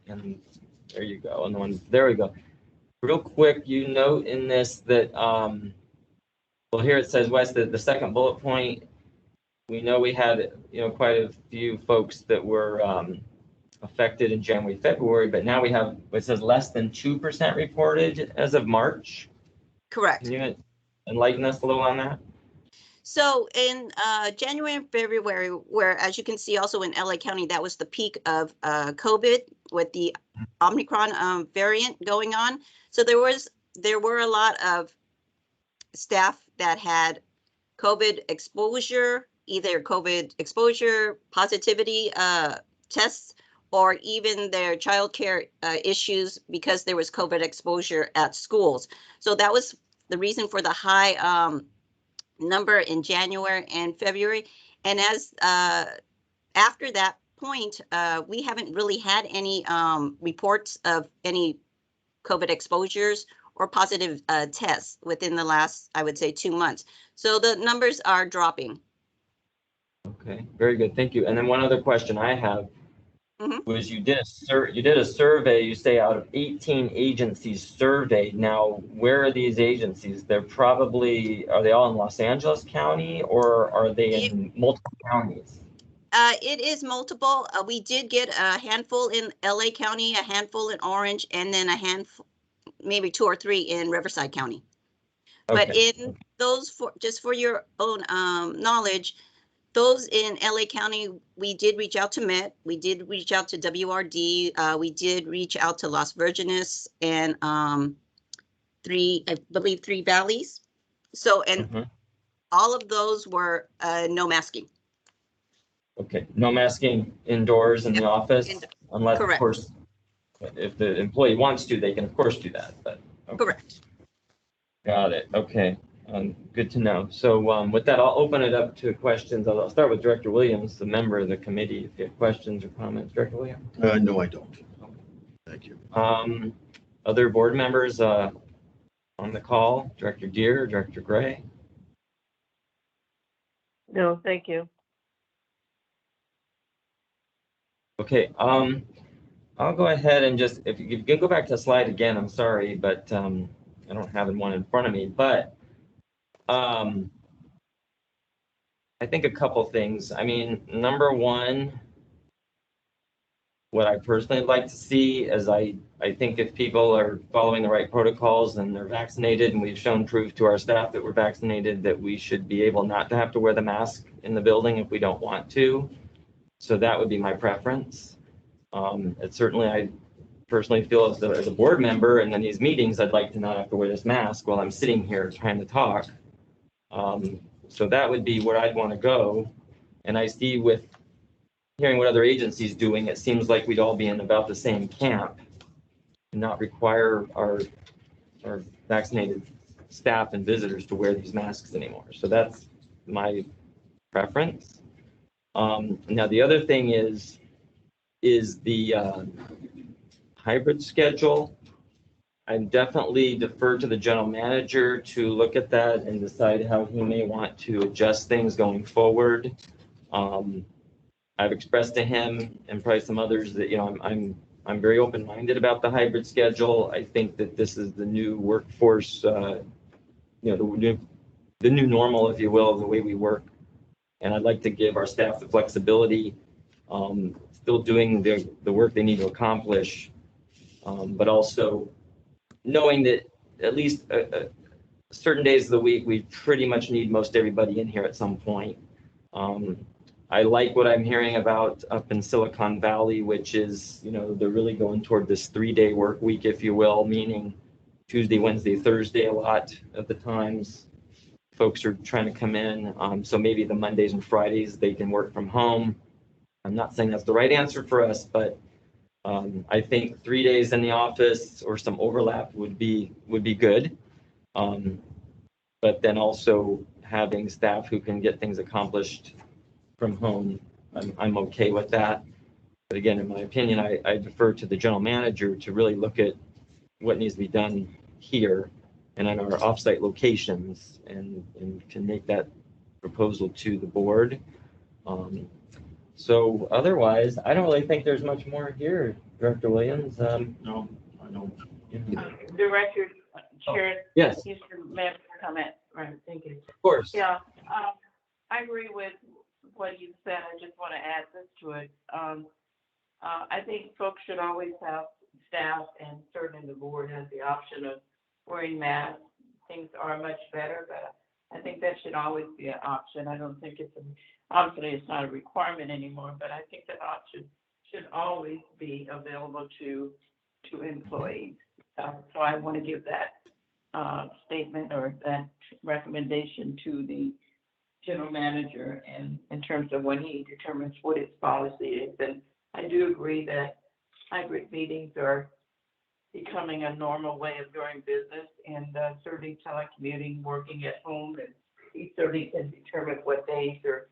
And there you go. And there we go. Real quick, you note in this that, well, here it says, Wes, the second bullet point, we know we had, quite a few folks that were affected in January, February, but now we have, it says less than 2% reported as of March. Correct. Can you enlighten us a little on that? So in January and February, where, as you can see also in LA County, that was the peak of COVID with the Omicron variant going on. So there were a lot of staff that had COVID exposure, either COVID exposure, positivity tests, or even their childcare issues because there was COVID exposure at schools. So that was the reason for the high number in January and February. And as after that point, we haven't really had any reports of any COVID exposures or positive tests within the last, I would say, 2 months. So the numbers are dropping. Okay, very good. Thank you. And then one other question I have was you did a survey, you say out of 18 agencies surveyed. Now, where are these agencies? They're probably, are they all in Los Angeles County or are they in multiple counties? It is multiple. We did get a handful in LA County, a handful in Orange, and then a handful, maybe 2 or 3 in Riverside County. Okay. But in those, just for your own knowledge, those in LA County, we did reach out to Met, we did reach out to WRD, we did reach out to Las Virgenes and I believe 3 Valleys. So, and all of those were no masking. Okay, no masking indoors in the office, unless, Correct. of course, if the employee wants to, they can, of course, do that, but. Okay. Correct. Got it. Okay. Good to know. So with that, I'll open it up to questions. I'll start with Director Williams, the member of the committee. If you have questions or comments, Director Williams? No, I don't. Thank you. Other board members on the call, Director Deere, Director Gray? No, thank you. Okay. I'll go ahead and just, if you can go back to the slide again, I'm sorry, but I don't have one in front of me, but I think a couple things. I mean, number one, what I personally like to see is I think if people are following the right protocols and they're vaccinated and we've shown proof to our staff that we're vaccinated, that we should be able not to have to wear the mask in the building if we don't want to. So that would be my preference. It's certainly, I personally feel as a board member and in these meetings, I'd like to not have to wear this mask while I'm sitting here trying to talk. So that would be where I'd want to go. And I see with hearing what other agencies doing, it seems like we'd all be in about the same camp and not require our vaccinated staff and visitors to wear these masks anymore. So that's my preference. Now, the other thing is the hybrid schedule. I definitely defer to the general manager to look at that and decide how he may want to adjust things going forward. I've expressed to him and probably some others that, you know, I'm very open-minded about the hybrid schedule. I think that this is the new workforce, you know, the new normal, if you will, of the way we work. And I'd like to give our staff the flexibility, still doing the work they need to accomplish, but also knowing that at least certain days of the week, we pretty much need most everybody in here at some point. I like what I'm hearing about up in Silicon Valley, which is, you know, they're really going toward this 3-day work week, if you will, meaning Tuesday, Wednesday, Thursday, a lot of the times folks are trying to come in. So maybe the Mondays and Fridays, they can work from home. I'm not saying that's the right answer for us, but I think 3 days in the office or some overlap would be good. But then also having staff who can get things accomplished from home, I'm okay with that. But again, in my opinion, I defer to the general manager to really look at what needs to be done here and in our offsite locations and can make that proposal to the board. So otherwise, I don't really think there's much more here, Director Williams. No, I don't. Director, Chair. Yes. You should make a comment. Right, thank you. Of course. Yeah, I agree with what you said. I just want to add this to it. I think folks should always have staff, and certainly the board has the option of wearing masks. Things are much better, but I think that should always be an option. I don't think obviously it's not a requirement anymore, but I think that option should always be available to employees. So I want to give that statement or that recommendation to the general manager, and in terms of when he determines what his policy is. And I do agree that hybrid meetings are becoming a normal way of doing business, and certainly telecommuting, working at home, and he certainly can determine what days are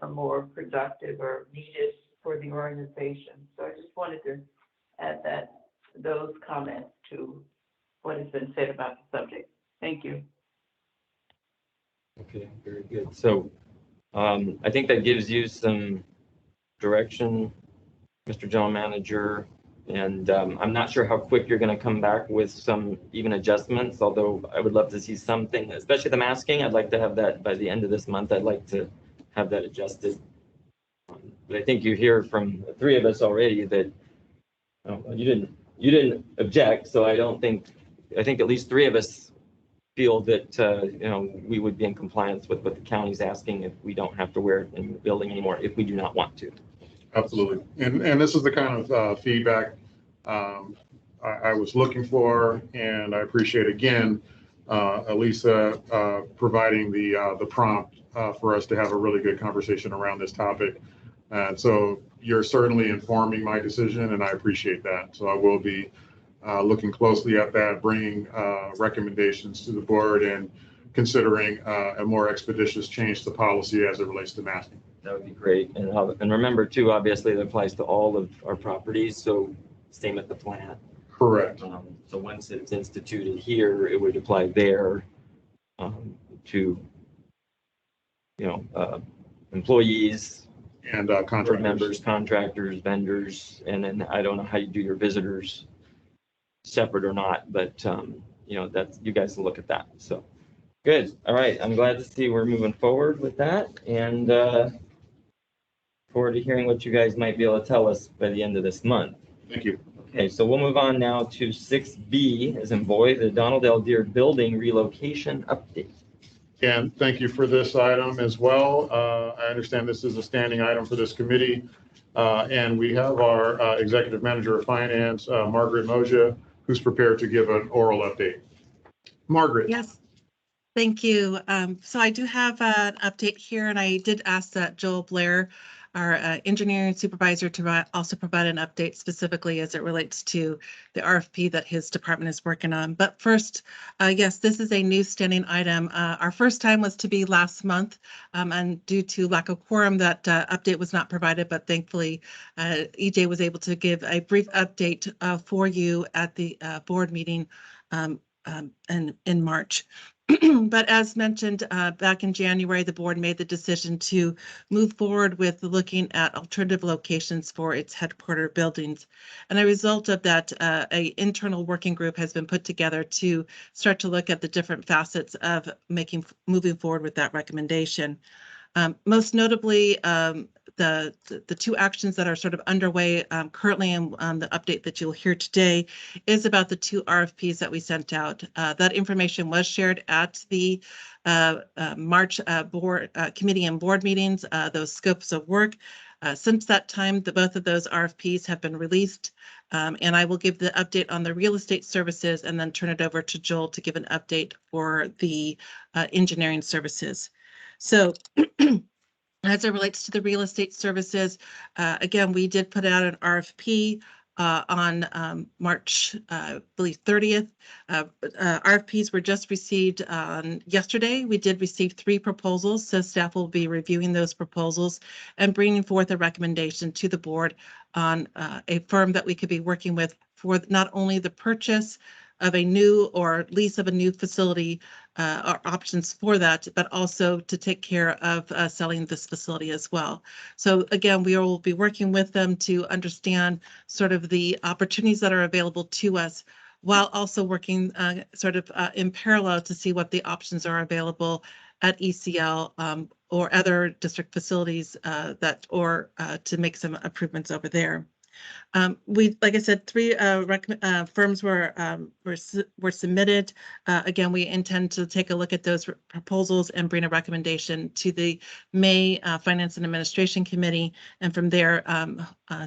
more productive or needed for the organization. So I just wanted to add those comments to what has been said about the subject. Thank you. Okay, very good. So I think that gives you some direction, Mr. General Manager. And I'm not sure how quick you're going to come back with some even adjustments, although I would love to see something, especially the masking. I'd like to have that by the end of this month. I'd like to have that adjusted. But I think you hear from the three of us already that you didn't object. So I think at least three of us feel that we would be in compliance with what the county's asking if we don't have to wear it in the building anymore if we do not want to. Absolutely. And this is the kind of feedback I was looking for, and I appreciate again Elisa providing the prompt for us to have a really good conversation around this topic. And so you're certainly informing my decision, and I appreciate that. So I will be looking closely at that, bringing recommendations to the board and considering a more expeditious change to policy as it relates to masking. That would be great. And remember too, obviously that applies to all of our properties. So same at the plant. Correct. So once it's instituted here, it would apply there to, employees and board contractors. members, contractors, vendors, and then I don't know how you do your visitors separate or not, but that's, you guys will look at that. So good. All right. I'm glad to see we're moving forward with that, and forward to hearing what you guys might be able to tell us by the end of this month. Thank you. Okay, so we'll move on now to 6B, as in boy, the Donald L. Deere building relocation update. And thank you for this item as well. I understand this is a standing item for this committee. And we have our Executive Manager of Finance, Margaret Moja, who's prepared to give an oral update. Margaret. Yes, thank you. So I do have an update here, and I did ask that Joel Blair, our engineering supervisor, to also provide an update specifically as it relates to the RFP that his department is working on. But first, yes, this is a new standing item. Our first time was to be last month, and due to lack of quorum, that update was not provided, but thankfully EJ was able to give a brief update for you at the board meeting in March. But as mentioned, back in January, the board made the decision to move forward with looking at alternative locations for its headquarter buildings. And a result of that, a internal working group has been put together to start to look at the different facets of moving forward with that recommendation. Most notably, the two actions that are sort of underway currently, and the update that you'll hear today is about the two RFPs that we sent out. That information was shared at the March board committee and board meetings, those scopes of work. Since that time, both of those RFPs have been released, and I will give the update on the real estate services and then turn it over to Joel to give an update for the engineering services. So as it relates to the real estate services, again, we did put out an RFP on March, I believe 30th. RFPs were just received yesterday. We did receive 3 proposals, so staff will be reviewing those proposals and bringing forth a recommendation to the board on a firm that we could be working with for not only the purchase of a new or lease of a new facility or options for that, but also to take care of selling this facility as well. So again, we will be working with them to understand sort of the opportunities that are available to us, while also working in parallel to see what the options are available at ECL or other district facilities to make some improvements over there. Like I said, 3 firms were submitted. Again, we intend to take a look at those proposals and bring a recommendation to the May Finance and Administration Committee, and from there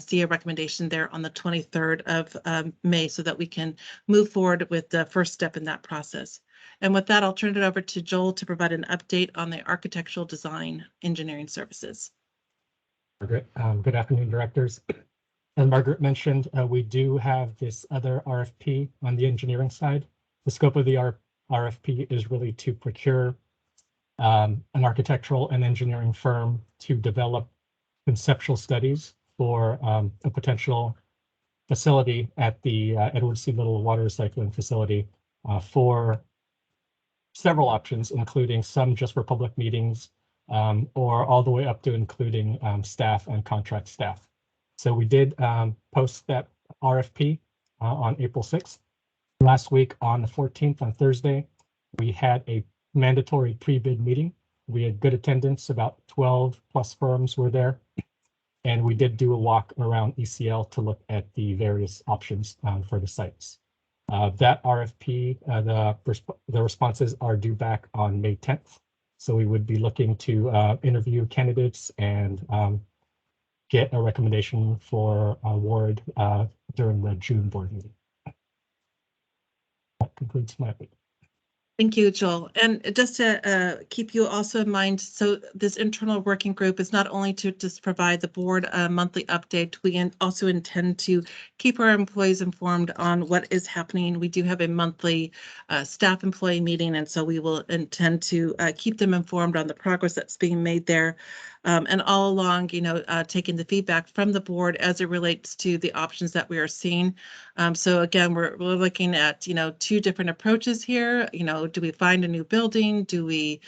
see a recommendation there on the 23rd of May, so that we can move forward with the first step in that process. And with that, I'll turn it over to Joel to provide an update on the architectural design engineering services. Margaret, good afternoon, directors. as Margaret mentioned, we do have this other RFP on the engineering side. The scope of the RFP is really to procure an architectural and engineering firm to develop conceptual studies for a potential facility at the Edward C. Little Water Recycling Facility for several options, including some just for public meetings, or all the way up to including staff and contract staff. So we did post that RFP on April 6th. Last week on the 14th, on Thursday, we had a mandatory pre-bid meeting. We had good attendance, about 12 plus firms were there. And we did do a walk around ECL to look at the various options for the sites. That RFP, the responses are due back on May 10th. So we would be looking to interview candidates and get a recommendation for award during the June board meeting. That concludes my update. Thank you, Joel. And just to keep you also in mind, so this internal working group is not only to just provide the board a monthly update, we also intend to keep our employees informed on what is happening. We do have a monthly staff employee meeting, and so we will intend to keep them informed on the progress that's being made there. And all along, taking the feedback from the board as it relates to the options that we are seeing. So again, we're looking at, two different approaches here. Do we find a new building? Do we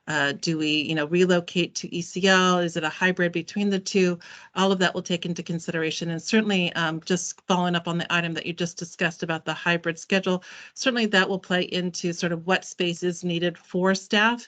relocate to ECL? Is it a hybrid between the two? All of that will take into consideration. And certainly just following up on the item that you just discussed about the hybrid schedule, certainly that will play into sort of what space is needed for staff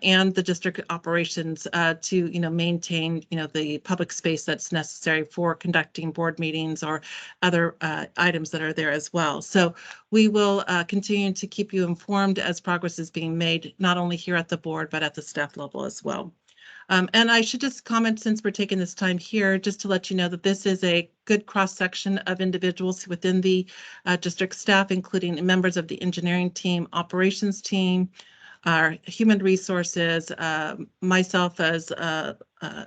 and the district operations to, maintain, the public space that's necessary for conducting board meetings or other items that are there as well. So we will continue to keep you informed as progress is being made, not only here at the board, but at the staff level as well. And I should just comment, since we're taking this time here, just to let you know that this is a good cross-section of individuals within the district staff, including members of the engineering team, operations team, our human resources, myself as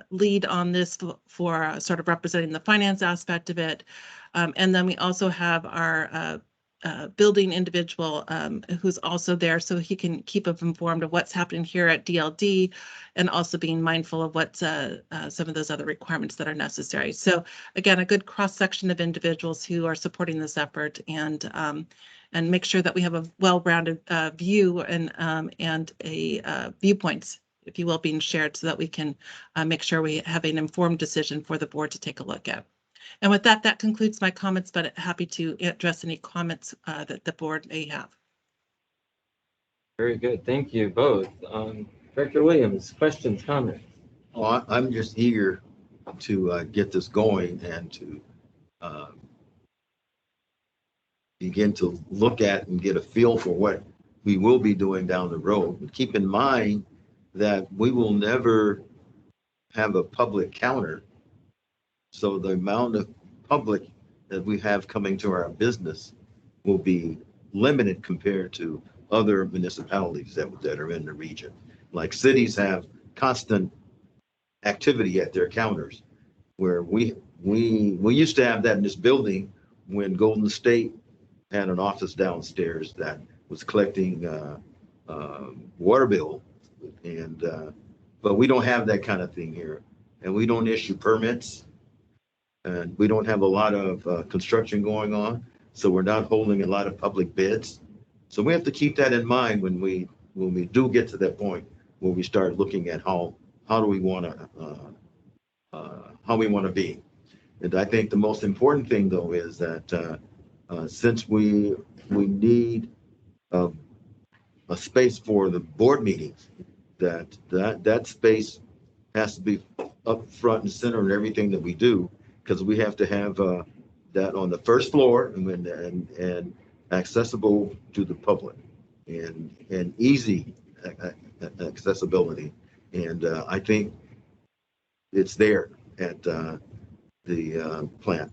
lead on this for sort of representing the finance aspect of it. And then we also have our building individual who's also there, so he can keep us informed of what's happening here at DLD, and also being mindful of what some of those other requirements that are necessary. So again, a good cross-section of individuals who are supporting this effort, and make sure that we have a well-rounded view and a viewpoints, if you will, being shared, so that we can make sure we have an informed decision for the board to take a look at. And with that, that concludes my comments, but happy to address any comments that the board may have. Very good. Thank you both. Director Williams, questions, comments? Oh, I'm just eager to get this going and to begin to look at and get a feel for what we will be doing down the road. But keep in mind that we will never have a public counter. So the amount of public that we have coming to our business will be limited compared to other municipalities that are in the region. Like cities have constant activity at their counters, where we used to have that in this building when Golden State had an office downstairs that was collecting water bill, and but we don't have that kind of thing here, and we don't issue permits, and we don't have a lot of construction going on, so we're not holding a lot of public bids. So we have to keep that in mind when we do get to that point where we start looking at how do we want to be. And I think the most important thing, though, is that since we need a space for the board meetings, that space has to be up front and center in everything that we do, because we have to have that on the first floor and accessible to the public and easy accessibility. And I think it's there at the plant.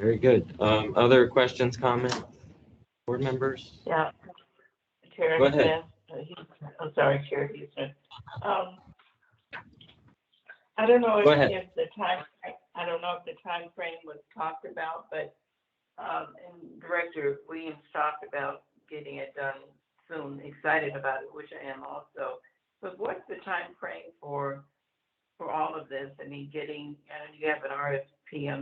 Very good. Other questions, comments, board members? Yeah. Chair, go ahead. I'm sorry, Chair Houston. I don't know Go if, ahead. I don't know if the time frame was talked about, but, and Director Williams talked about getting it done soon, excited about it, which I am also. But what's the time frame for all of this? I mean, I know you have an RFP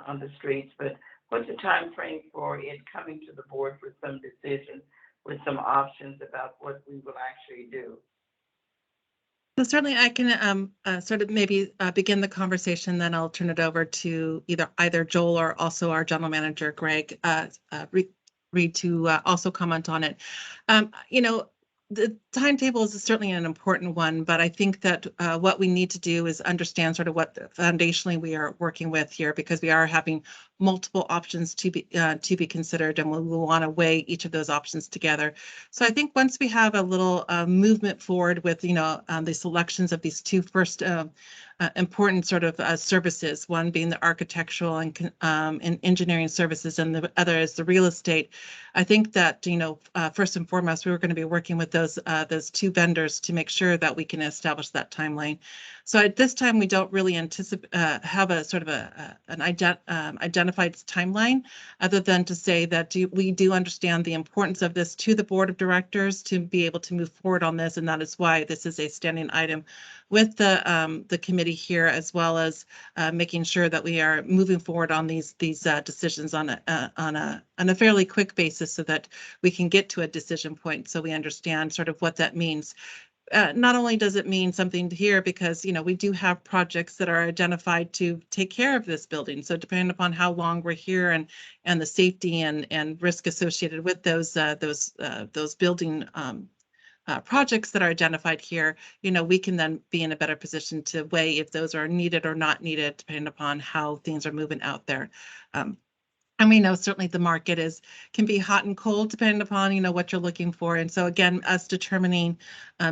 on the streets, but what's the time frame for it coming to the board for some decision with some options about what we will actually do? So certainly I can sort of maybe begin the conversation, then I'll turn it over to either Joel or also our general manager, Greg, Reed, to also comment on it. The timetable is certainly an important one, but I think that what we need to do is understand sort of what foundationally we are working with here, because we are having multiple options to be considered, and we will want to weigh each of those options together. So I think once we have a little movement forward with the selections of these two first important sort of services, one being the architectural and engineering services, and the other is the real estate. I think that first and foremost, we were going to be working with those two vendors to make sure that we can establish that timeline. So at this time, we don't really anticipate have a sort of an identified timeline, other than to say that we do understand the importance of this to the board of directors to be able to move forward on this, and that is why this is a standing item with the committee here, as well as making sure that we are moving forward on these decisions on a fairly quick basis, so that we can get to a decision point, so we understand sort of what that means. Not only does it mean something here, because we do have projects that are identified to take care of this building. So depending upon how long we're here and the safety and risk associated with those building projects that are identified here, we can then be in a better position to weigh if those are needed or not needed, depending upon how things are moving out there. And we know certainly the market can be hot and cold depending upon what you're looking for. And so again, us determining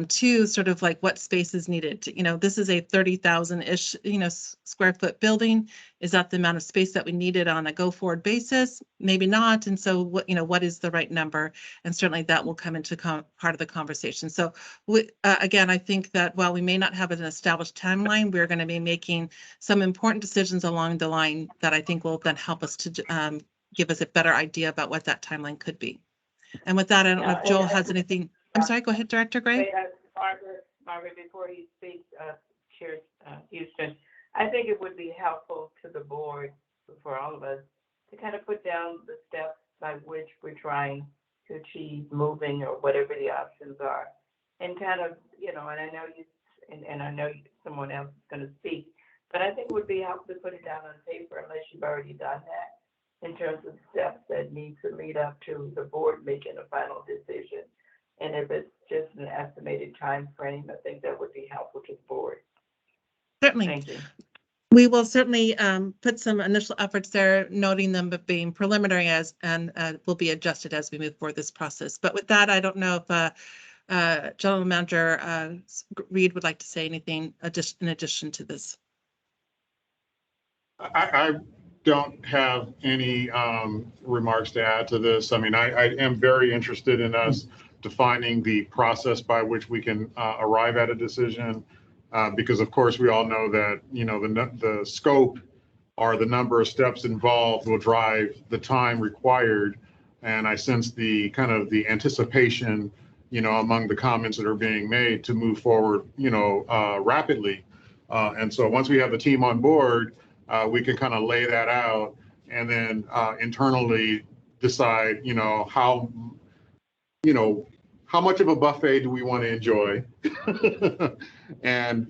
too, sort of like what space is needed. This is a 30,000-ish square foot building. Is that the amount of space that we needed on a go forward basis? Maybe not. And so what is the right number? And certainly that will come into part of the conversation. So again, I think that while we may not have an established timeline, we're going to be making some important decisions along the line that I think will then help us to give us a better idea about what that timeline could be. And with that, I don't know if Joel has anything. I'm sorry, go ahead, Director Gray. Margaret, before he speaks, Chair Houston, I think it would be helpful to the board, for all of us, to kind of put down the steps by which we're trying to achieve moving, or whatever the options are. And kind of, and I know and I know someone else is going to speak, but I think it would be helpful to put it down on paper, unless you've already done that, in terms of steps that need to lead up to the board making a final decision. And if it's just an estimated time frame, I think that would be helpful to the board. Certainly. Thank you. We will certainly put some initial efforts there, noting them but being preliminary and will be adjusted as we move forward this process. But with that, I don't know if General Manager Reed would like to say anything in addition to this. I don't have any remarks to add to this. I mean, I am very interested in us defining the process by which we can arrive at a decision, because of course we all know that the scope or the number of steps involved will drive the time required. And I sense the kind of the anticipation, among the comments that are being made to move forward, rapidly. And so once we have the team on board, we can kind of lay that out, and then internally decide, how much of a buffet do we want to enjoy, and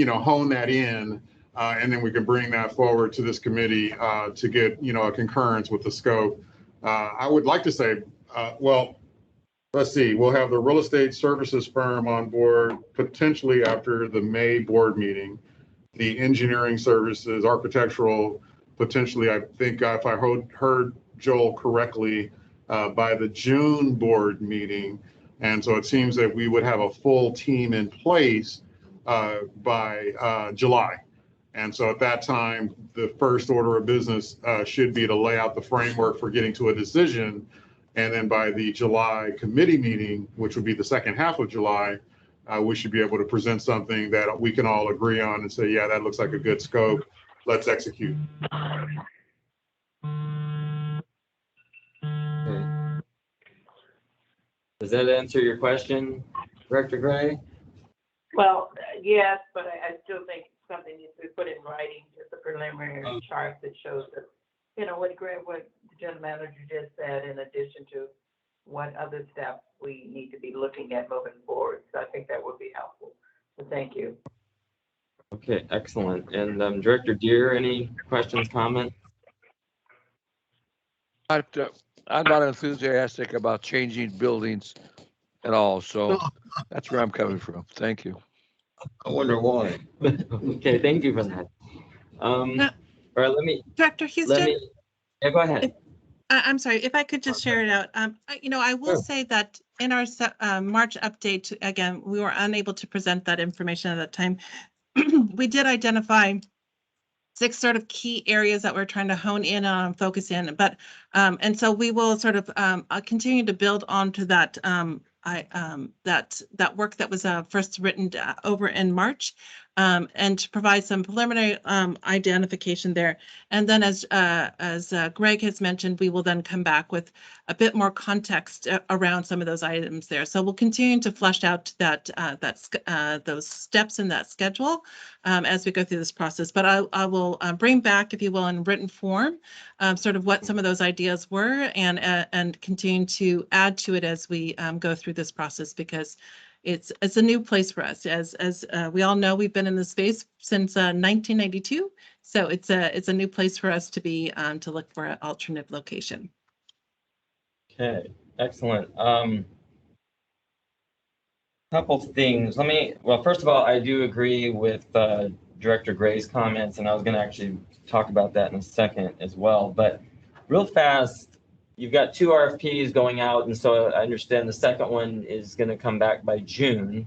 hone that in, and then we can bring that forward to this committee to get a concurrence with the scope. I would like to say, well, let's see, we'll have the real estate services firm on board potentially after the May board meeting. The engineering services, architectural, potentially, I think if I heard Joel correctly, by the June board meeting. And so it seems that we would have a full team in place by July. And so at that time, the first order of business should be to lay out the framework for getting to a decision. And then by the July committee meeting, which would be the second half of July, we should be able to present something that we can all agree on and say, yeah, that looks like a good scope. Let's execute. Okay. Does that answer your question, Director Gray? Well, yes, but I still think something needs to be put in writing, just a preliminary chart that shows that, what the general manager just said, in addition to what other steps we need to be looking at moving forward. So I think that would be helpful. So thank you. Okay, excellent. And Director Deere, any questions, comments? I'm not enthusiastic about changing buildings at all, so that's where I'm coming from. Thank you. I wonder why. Okay, thank you for that. All right, Director Houston? Yeah, go ahead. I'm sorry, if I could just share it out. I will say that in our March update, again, we were unable to present that information at that time. We did identify 6 sort of key areas that we're trying to hone in on, focus in, but and so we will sort of continue to build onto that that work that was first written over in March, and to provide some preliminary identification there. And then as Greg has mentioned, we will then come back with a bit more context around some of those items there. So we'll continue to flesh out those steps in that schedule as we go through this process. But I will bring back, if you will, in written form, sort of what some of those ideas were, and continue to add to it as we go through this process, because it's a new place for us. As we all know, we've been in this space since 1992, so it's a new place for us to be to look for an alternative location. Okay, excellent. Couple things. Well, first of all, I do agree with Director Gray's comments, and I was going to actually talk about that in a second as well. But real fast, you've got 2 RFPs going out, and so I understand the second one is going to come back by June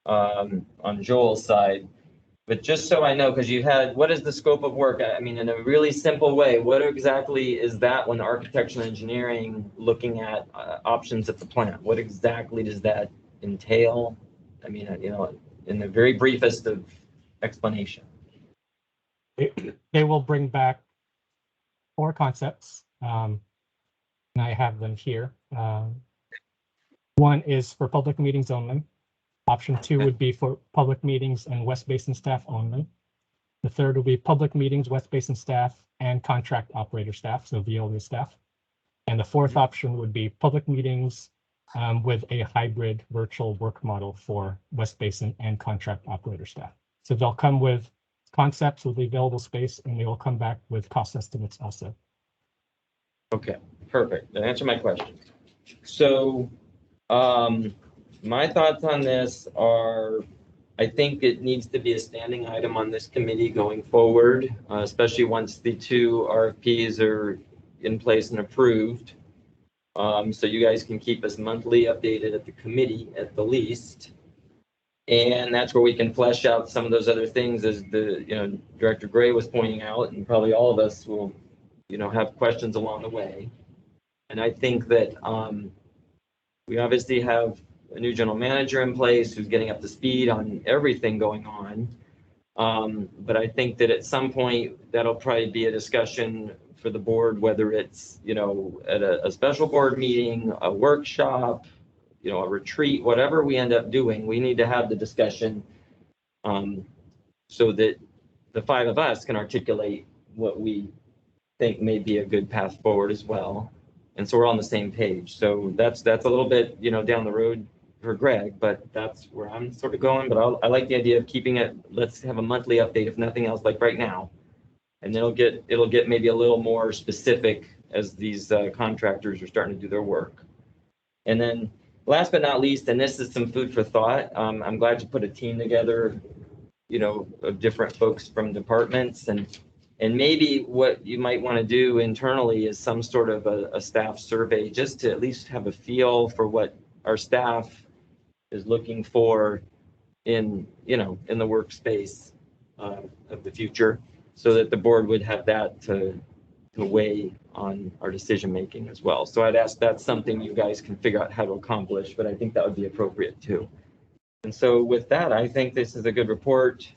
on Joel's side. But just so I know, because you had, what is the scope of work? I mean, in a really simple way, what exactly is that when architectural engineering looking at options at the plant? What exactly does that entail? I mean, in the very briefest of explanation. They will bring back 4 concepts. And I have them here. One is for public meetings only. Option 2 would be for public meetings and West Basin staff only. The third will be public meetings, West Basin staff, and contract operator staff, so Veolia staff. And the fourth option would be public meetings with a hybrid virtual work model for West Basin and contract operator staff. So they'll come with concepts with the available space, and they will come back with cost estimates also. Okay, perfect. That answered my question. So my thoughts on this are, I think it needs to be a standing item on this committee going forward, especially once the 2 RFPs are in place and approved. So you guys can keep us monthly updated at the committee at the least. And that's where we can flesh out some of those other things, as Director Gray was pointing out, and probably all of us will, have questions along the way. And I think that we obviously have a new general manager in place who's getting up to speed on everything going on. But I think that at some point that'll probably be a discussion for the board, whether it's, at a special board meeting, a workshop, a retreat, whatever we end up doing, we need to have the discussion so that the 5 of us can articulate what we think may be a good path forward as well. And so we're on the same page. So that's a little bit, down the road for Greg, but that's where I'm sort of going. But I like the idea of keeping it, let's have a monthly update, if nothing else, like right now. And it'll get maybe a little more specific as these contractors are starting to do their work. And then last but not least, and this is some food for thought, I'm glad you put a team together, of different folks from departments, and maybe what you might want to do internally is some sort of a staff survey, just to at least have a feel for what our staff is looking for in the workspace of the future, so that the board would have that to weigh on our decision making as well. So I'd ask, that's something you guys can figure out how to accomplish, but I think that would be appropriate too. And so with that, I think this is a good report,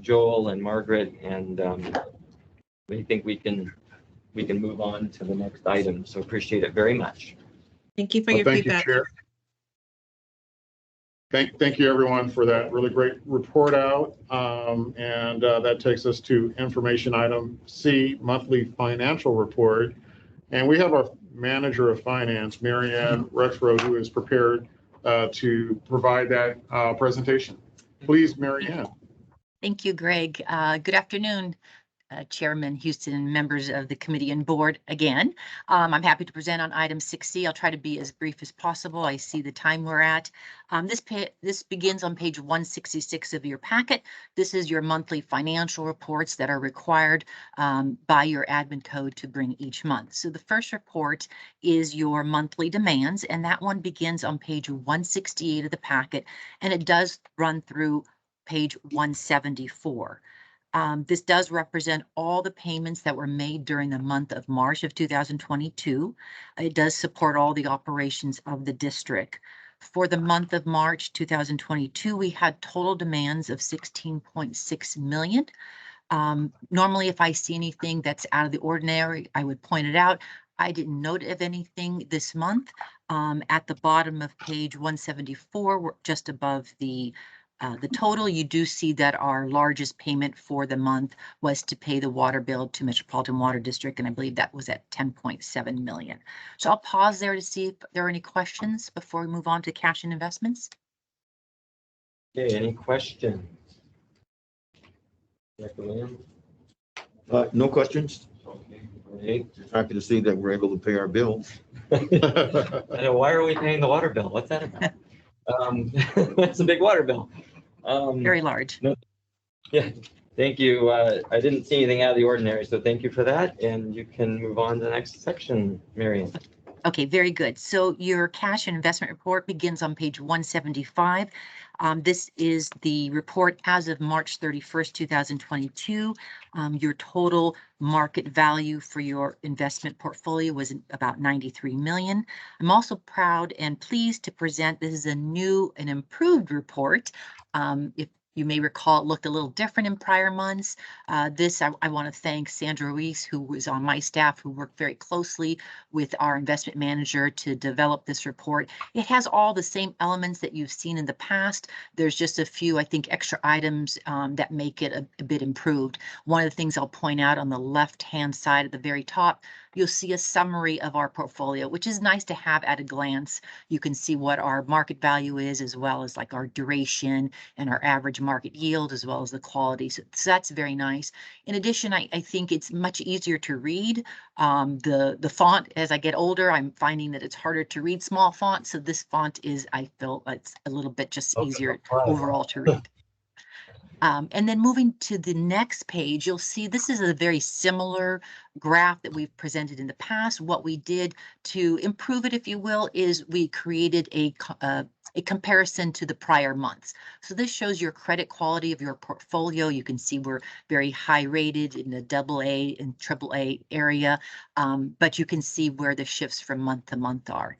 Joel and Margaret, and we think we can move on to the next item. So appreciate it very much. Thank you for Well, your thank you, feedback. Chair. Thank you, everyone, for that really great report out. And that takes us to information item C, monthly financial report. And we have our manager of finance, Marianne Rexroth, who is prepared to provide that presentation. Please, Marianne. Thank you, Greg. Good afternoon, Chairman Houston and members of the committee and board again. I'm happy to present on item 6C. I'll try to be as brief as possible. I see the time we're at. This begins on page 166 of your packet. This is your monthly financial reports that are required by your admin code to bring each month. So the first report is your monthly demands, and that one begins on page 168 of the packet, and it does run through page 174. This does represent all the payments that were made during the month of March of 2022. It does support all the operations of the district. For the month of March 2022, we had total demands of 16.6 million. Normally, if I see anything that's out of the ordinary, I would point it out. I didn't note of anything this month. At the bottom of page 174, we're just above the total. You do see that our largest payment for the month was to pay the water bill to Metropolitan Water District, and I believe that was at 10.7 million. So I'll pause there to see if there are any questions before we move on to cash and investments. Okay, any questions? Director Williams? No questions. Okay, great. Happy to see that we're able to pay our bills. I know, why are we paying the water bill? What's that about? That's a big water bill. Very large. No, yeah, thank you. I didn't see anything out of the ordinary, so thank you for that. And you can move on to the next section, Marian. Okay, very good. So your cash and investment report begins on page 175. This is the report as of March 31st, 2022. Your total market value for your investment portfolio was about 93 million. I'm also proud and pleased to present this is a new and improved report. If you may recall, it looked a little different in prior months. I want to thank Sandra Ruiz, who was on my staff, who worked very closely with our investment manager to develop this report. It has all the same elements that you've seen in the past. There's just a few, I think, extra items that make it a bit improved. One of the things I'll point out on the left-hand side at the very top, you'll see a summary of our portfolio, which is nice to have at a glance. You can see what our market value is, as well as like our duration and our average market yield, as well as the quality. So that's very nice. In addition, I think it's much easier to read. The font, as I get older, I'm finding that it's harder to read small font. So this font is, I feel it's a little bit just easier overall to read. And then moving to the next page, you'll see this is a very similar graph that we've presented in the past. What we did to improve it, if you will, is we created a comparison to the prior months. So this shows your credit quality of your portfolio. You can see we're very high rated in the AA and AAA area, but you can see where the shifts from month to month are.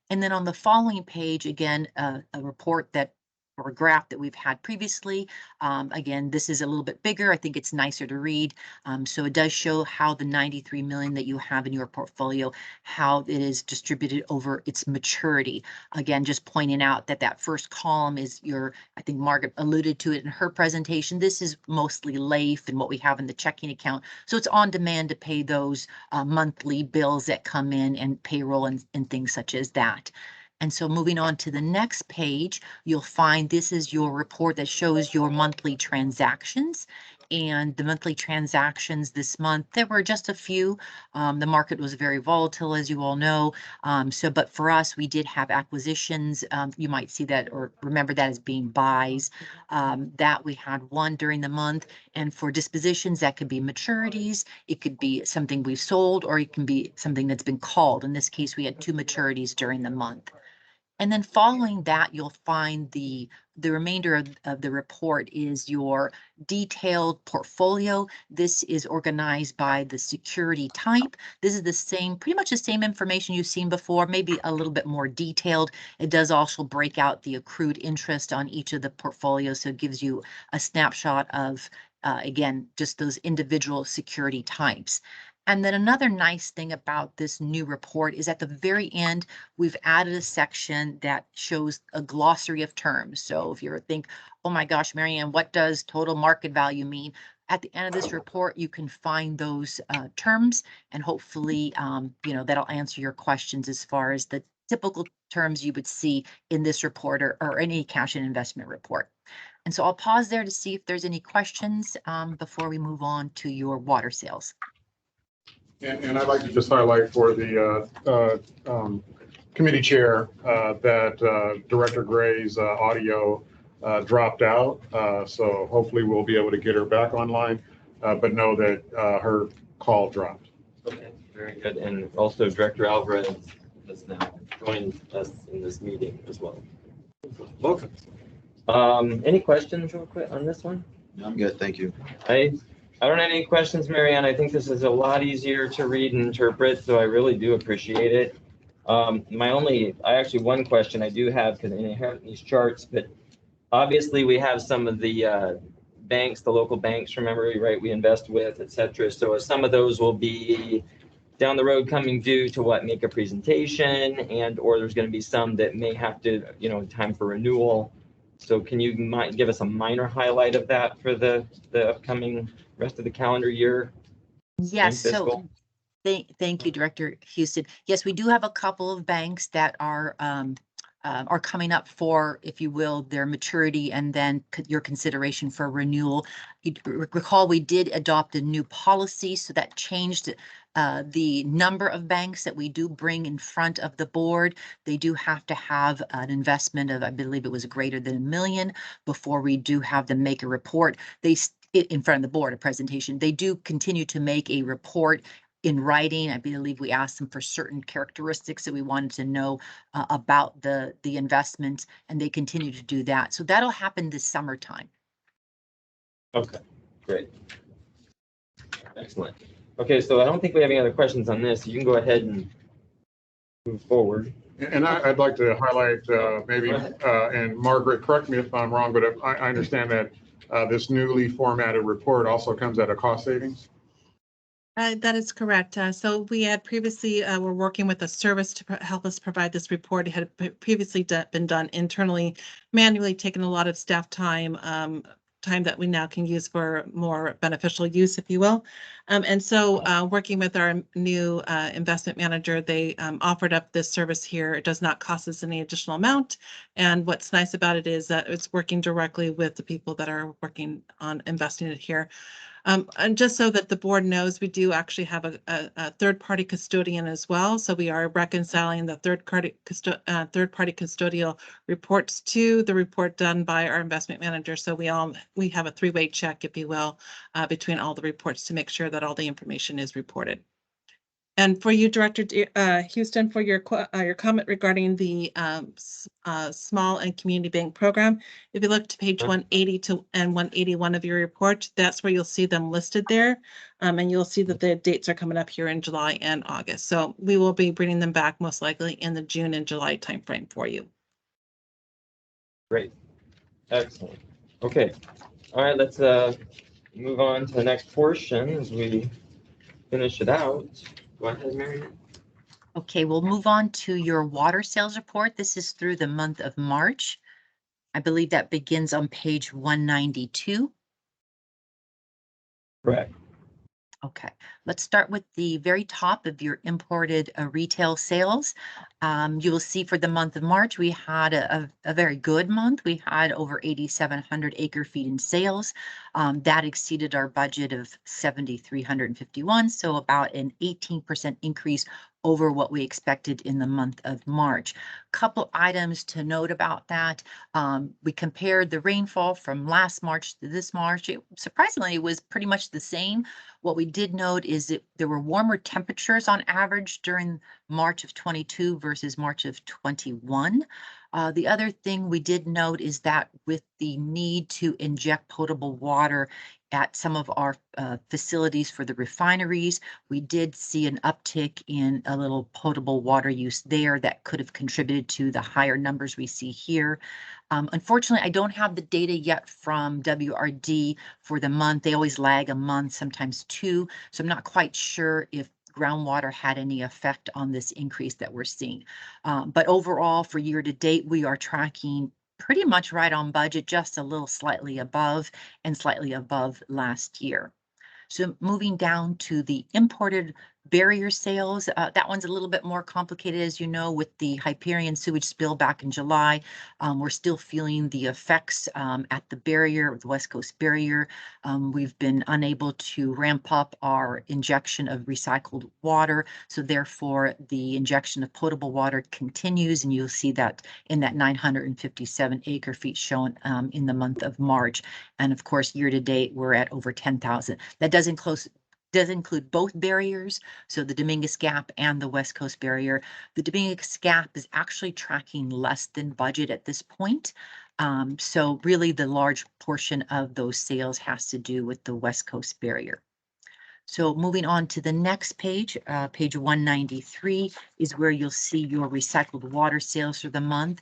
And then on the following page, again, a report that or graph that we've had previously. Again, this is a little bit bigger. I think it's nicer to read. So it does show how the 93 million that you have in your portfolio, how it is distributed over its maturity. Again, just pointing out that that first column is your, I think Margaret alluded to it in her presentation. This is mostly LAIF and what we have in the checking account. So it's on demand to pay those monthly bills that come in and payroll and things such as that. And so moving on to the next page, you'll find this is your report that shows your monthly transactions. And the monthly transactions this month, there were just a few. The market was very volatile, as you all know. But for us, we did have acquisitions. You might see that or remember that as being buys. That we had one during the month. And for dispositions, that could be maturities. It could be something we've sold, or it can be something that's been called. In this case, we had 2 maturities during the month. And then following that, you'll find the remainder of the report is your detailed portfolio. This is organized by the security type. This is the same, pretty much the same information you've seen before, maybe a little bit more detailed. It does also break out the accrued interest on each of the portfolios, so it gives you a snapshot of, again, just those individual security types. And then another nice thing about this new report is at the very end, we've added a section that shows a glossary of terms. So if you think, oh my gosh, Marianne, what does total market value mean? At the end of this report, you can find those terms, and hopefully, that'll answer your questions as far as the typical terms you would see in this report or any cash and investment report. And so I'll pause there to see if there's any questions before we move on to your water sales. And I'd like to just highlight for the committee chair that Director Gray's audio dropped out. So hopefully we'll be able to get her back online, but know that her call dropped. Okay, very good. And also Director Alvarez has now joined us in this meeting as well. Welcome. Any questions real quick on this one? I'm good, thank you. I don't have any questions, Marianne. I think this is a lot easier to read and interpret, so I really do appreciate it. One question I do have, because I inherit these charts, but obviously we have some of the banks, the local banks, remember, right, we invest with, et cetera. So some of those will be down the road coming due to make a presentation, or there's going to be some that may have to, time for renewal. So can you give us a minor highlight of that for the upcoming rest of the calendar year? Yes, so thank you, Director Houston. Yes, we do have a couple of banks that are coming up for, if you will, their maturity and then your consideration for renewal. You recall we did adopt a new policy, so that changed the number of banks that we do bring in front of the board. They do have to have an investment of, I believe it was greater than $1 million before we do have them make a report. In front of the board, a presentation. They do continue to make a report in writing. I believe we asked them for certain characteristics that we wanted to know about the investment, and they continue to do that. So that'll happen this summertime. Okay, great. Excellent. Okay, so I don't think we have any other questions on this. You can go ahead and move forward. And I'd like to highlight maybe, and Margaret, correct me if I'm wrong, but I understand that this newly formatted report also comes at a cost savings? That is correct. So we had previously, were working with a service to help us provide this report. It had previously been done internally, manually, taken a lot of staff time, time that we now can use for more beneficial use, if you will. And so working with our new investment manager, they offered up this service here. It does not cost us any additional amount. And what's nice about it is that it's working directly with the people that are working on investing it here. And just so that the board knows, we do actually have a third-party custodian as well. So we are reconciling the third-party custodial reports to the report done by our investment manager. So we have a three-way check, if you will, between all the reports to make sure that all the information is reported. And for you, Director Houston, for your comment regarding the small and community bank program, if you look to page 180 and 181 of your report, that's where you'll see them listed there. And you'll see that the dates are coming up here in July and August. So we will be bringing them back most likely in the June and July timeframe for you. Great. Excellent. Okay. All right, let's move on to the next portion as we finish it out. Go ahead, Marianne. Okay, we'll move on to your water sales report. This is through the month of March. I believe that begins on page 192. Correct. Okay, let's start with the very top of your imported retail sales. You will see for the month of March, we had a very good month. We had over 8,700 acre feet in sales. That exceeded our budget of 7,351, so about an 18% increase over what we expected in the month of March. Couple items to note about that. We compared the rainfall from last March to this March. It surprisingly was pretty much the same. What we did note is that there were warmer temperatures on average during March of 22 versus March of 21. The other thing we did note is that with the need to inject potable water at some of our facilities for the refineries, we did see an uptick in a little potable water use there that could have contributed to the higher numbers we see here. Unfortunately, I don't have the data yet from WRD for the month. They always lag a month, sometimes two, so I'm not quite sure if groundwater had any effect on this increase that we're seeing. But overall, for year to date, we are tracking pretty much right on budget, just a little slightly above and slightly above last year. So moving down to the imported barrier sales, that one's a little bit more complicated, as you know, with the Hyperion sewage spill back in July. We're still feeling the effects at the barrier, the West Coast barrier. We've been unable to ramp up our injection of recycled water, so therefore the injection of potable water continues, and you'll see that in that 957 acre feet shown in the month of March. And of course, year to date, we're at over 10,000. That does include both barriers, so the Dominguez Gap and the West Coast barrier. The Dominguez Gap is actually tracking less than budget at this point. So really the large portion of those sales has to do with the West Coast barrier. So moving on to the next page, page 193 is where you'll see your recycled water sales for the month.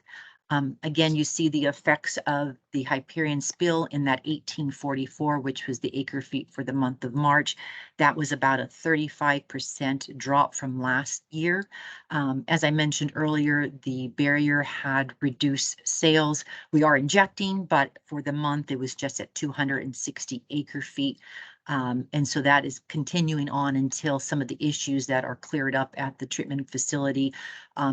Again, you see the effects of the Hyperion spill in that 1844, which was the acre feet for the month of March. That was about a 35% drop from last year. As I mentioned earlier, the barrier had reduced sales. We are injecting, but for the month, it was just at 260 acre feet. And so that is continuing on until some of the issues that are cleared up at the treatment facility,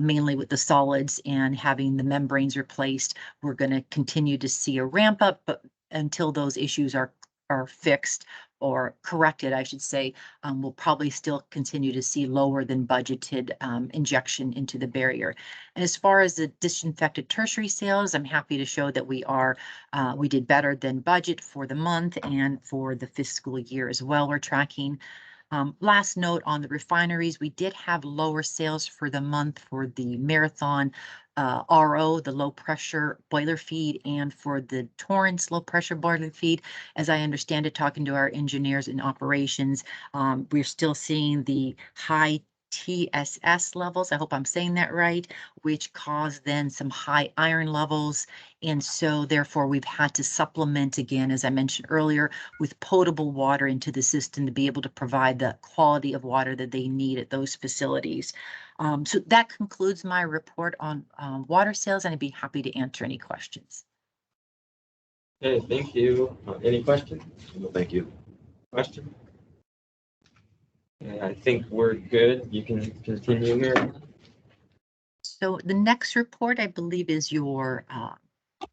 mainly with the solids and having the membranes replaced. We're going to continue to see a ramp up, but until those issues are fixed or corrected, I should say, we'll probably still continue to see lower than budgeted injection into the barrier. And as far as the disinfected tertiary sales, I'm happy to show that we did better than budget for the month and for the fiscal year as well. We're tracking. Last note on the refineries, we did have lower sales for the month for the Marathon RO, the low pressure boiler feed, and for the Torrance low pressure boiler feed. As I understand it, talking to our engineers in operations, we're still seeing the high TSS levels, I hope I'm saying that right, which cause then some high iron levels. And so therefore we've had to supplement again, as I mentioned earlier, with potable water into the system to be able to provide the quality of water that they need at those facilities. So that concludes my report on water sales, and I'd be happy to answer any questions. Okay, thank you. Any questions? No, thank you. Question? Yeah, I think we're good. You can continue here. So the next report, I believe, is your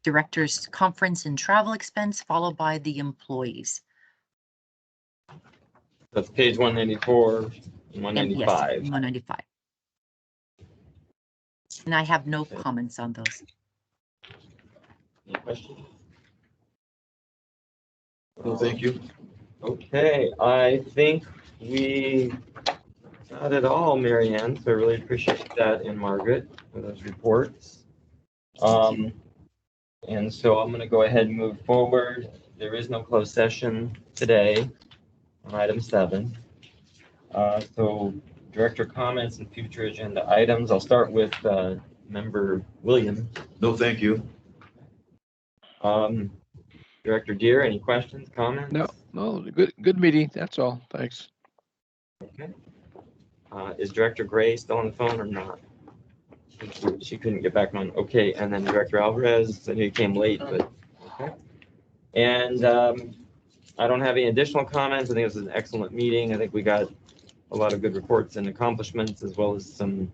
director's conference and travel expense, followed by the employees. That's page 194 and 195. Yes, 195. And I have no comments on those. Any questions? No, thank you. Okay, I think we got it all, Mary Ann, so I really appreciate that, and Margaret, for those reports. And so I'm going to go ahead and move forward. There is no closed session today on item 7. So director comments and future agenda items. I'll start with member Williams. No, thank you. Director Deere, any questions, comments? No, good meeting. That's all. Thanks. Okay. Is Director Gray still on the phone or not? She couldn't get back on. Okay, and then Director Alvarez, I know you came late, but okay. And I don't have any additional comments. I think it was an excellent meeting. I think we got a lot of good reports and accomplishments, as well as some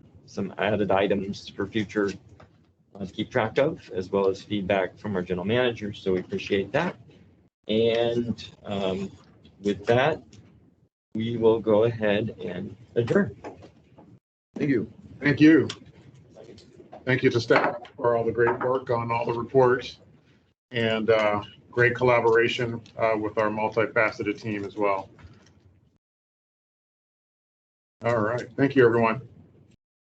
added items for future to keep track of, as well as feedback from our general manager. So we appreciate that. And with that, we will go ahead and adjourn. Thank you. Thank you. Thank you to staff for all the great work on all the reports and great collaboration with our multifaceted team as well. All right. Thank you, everyone.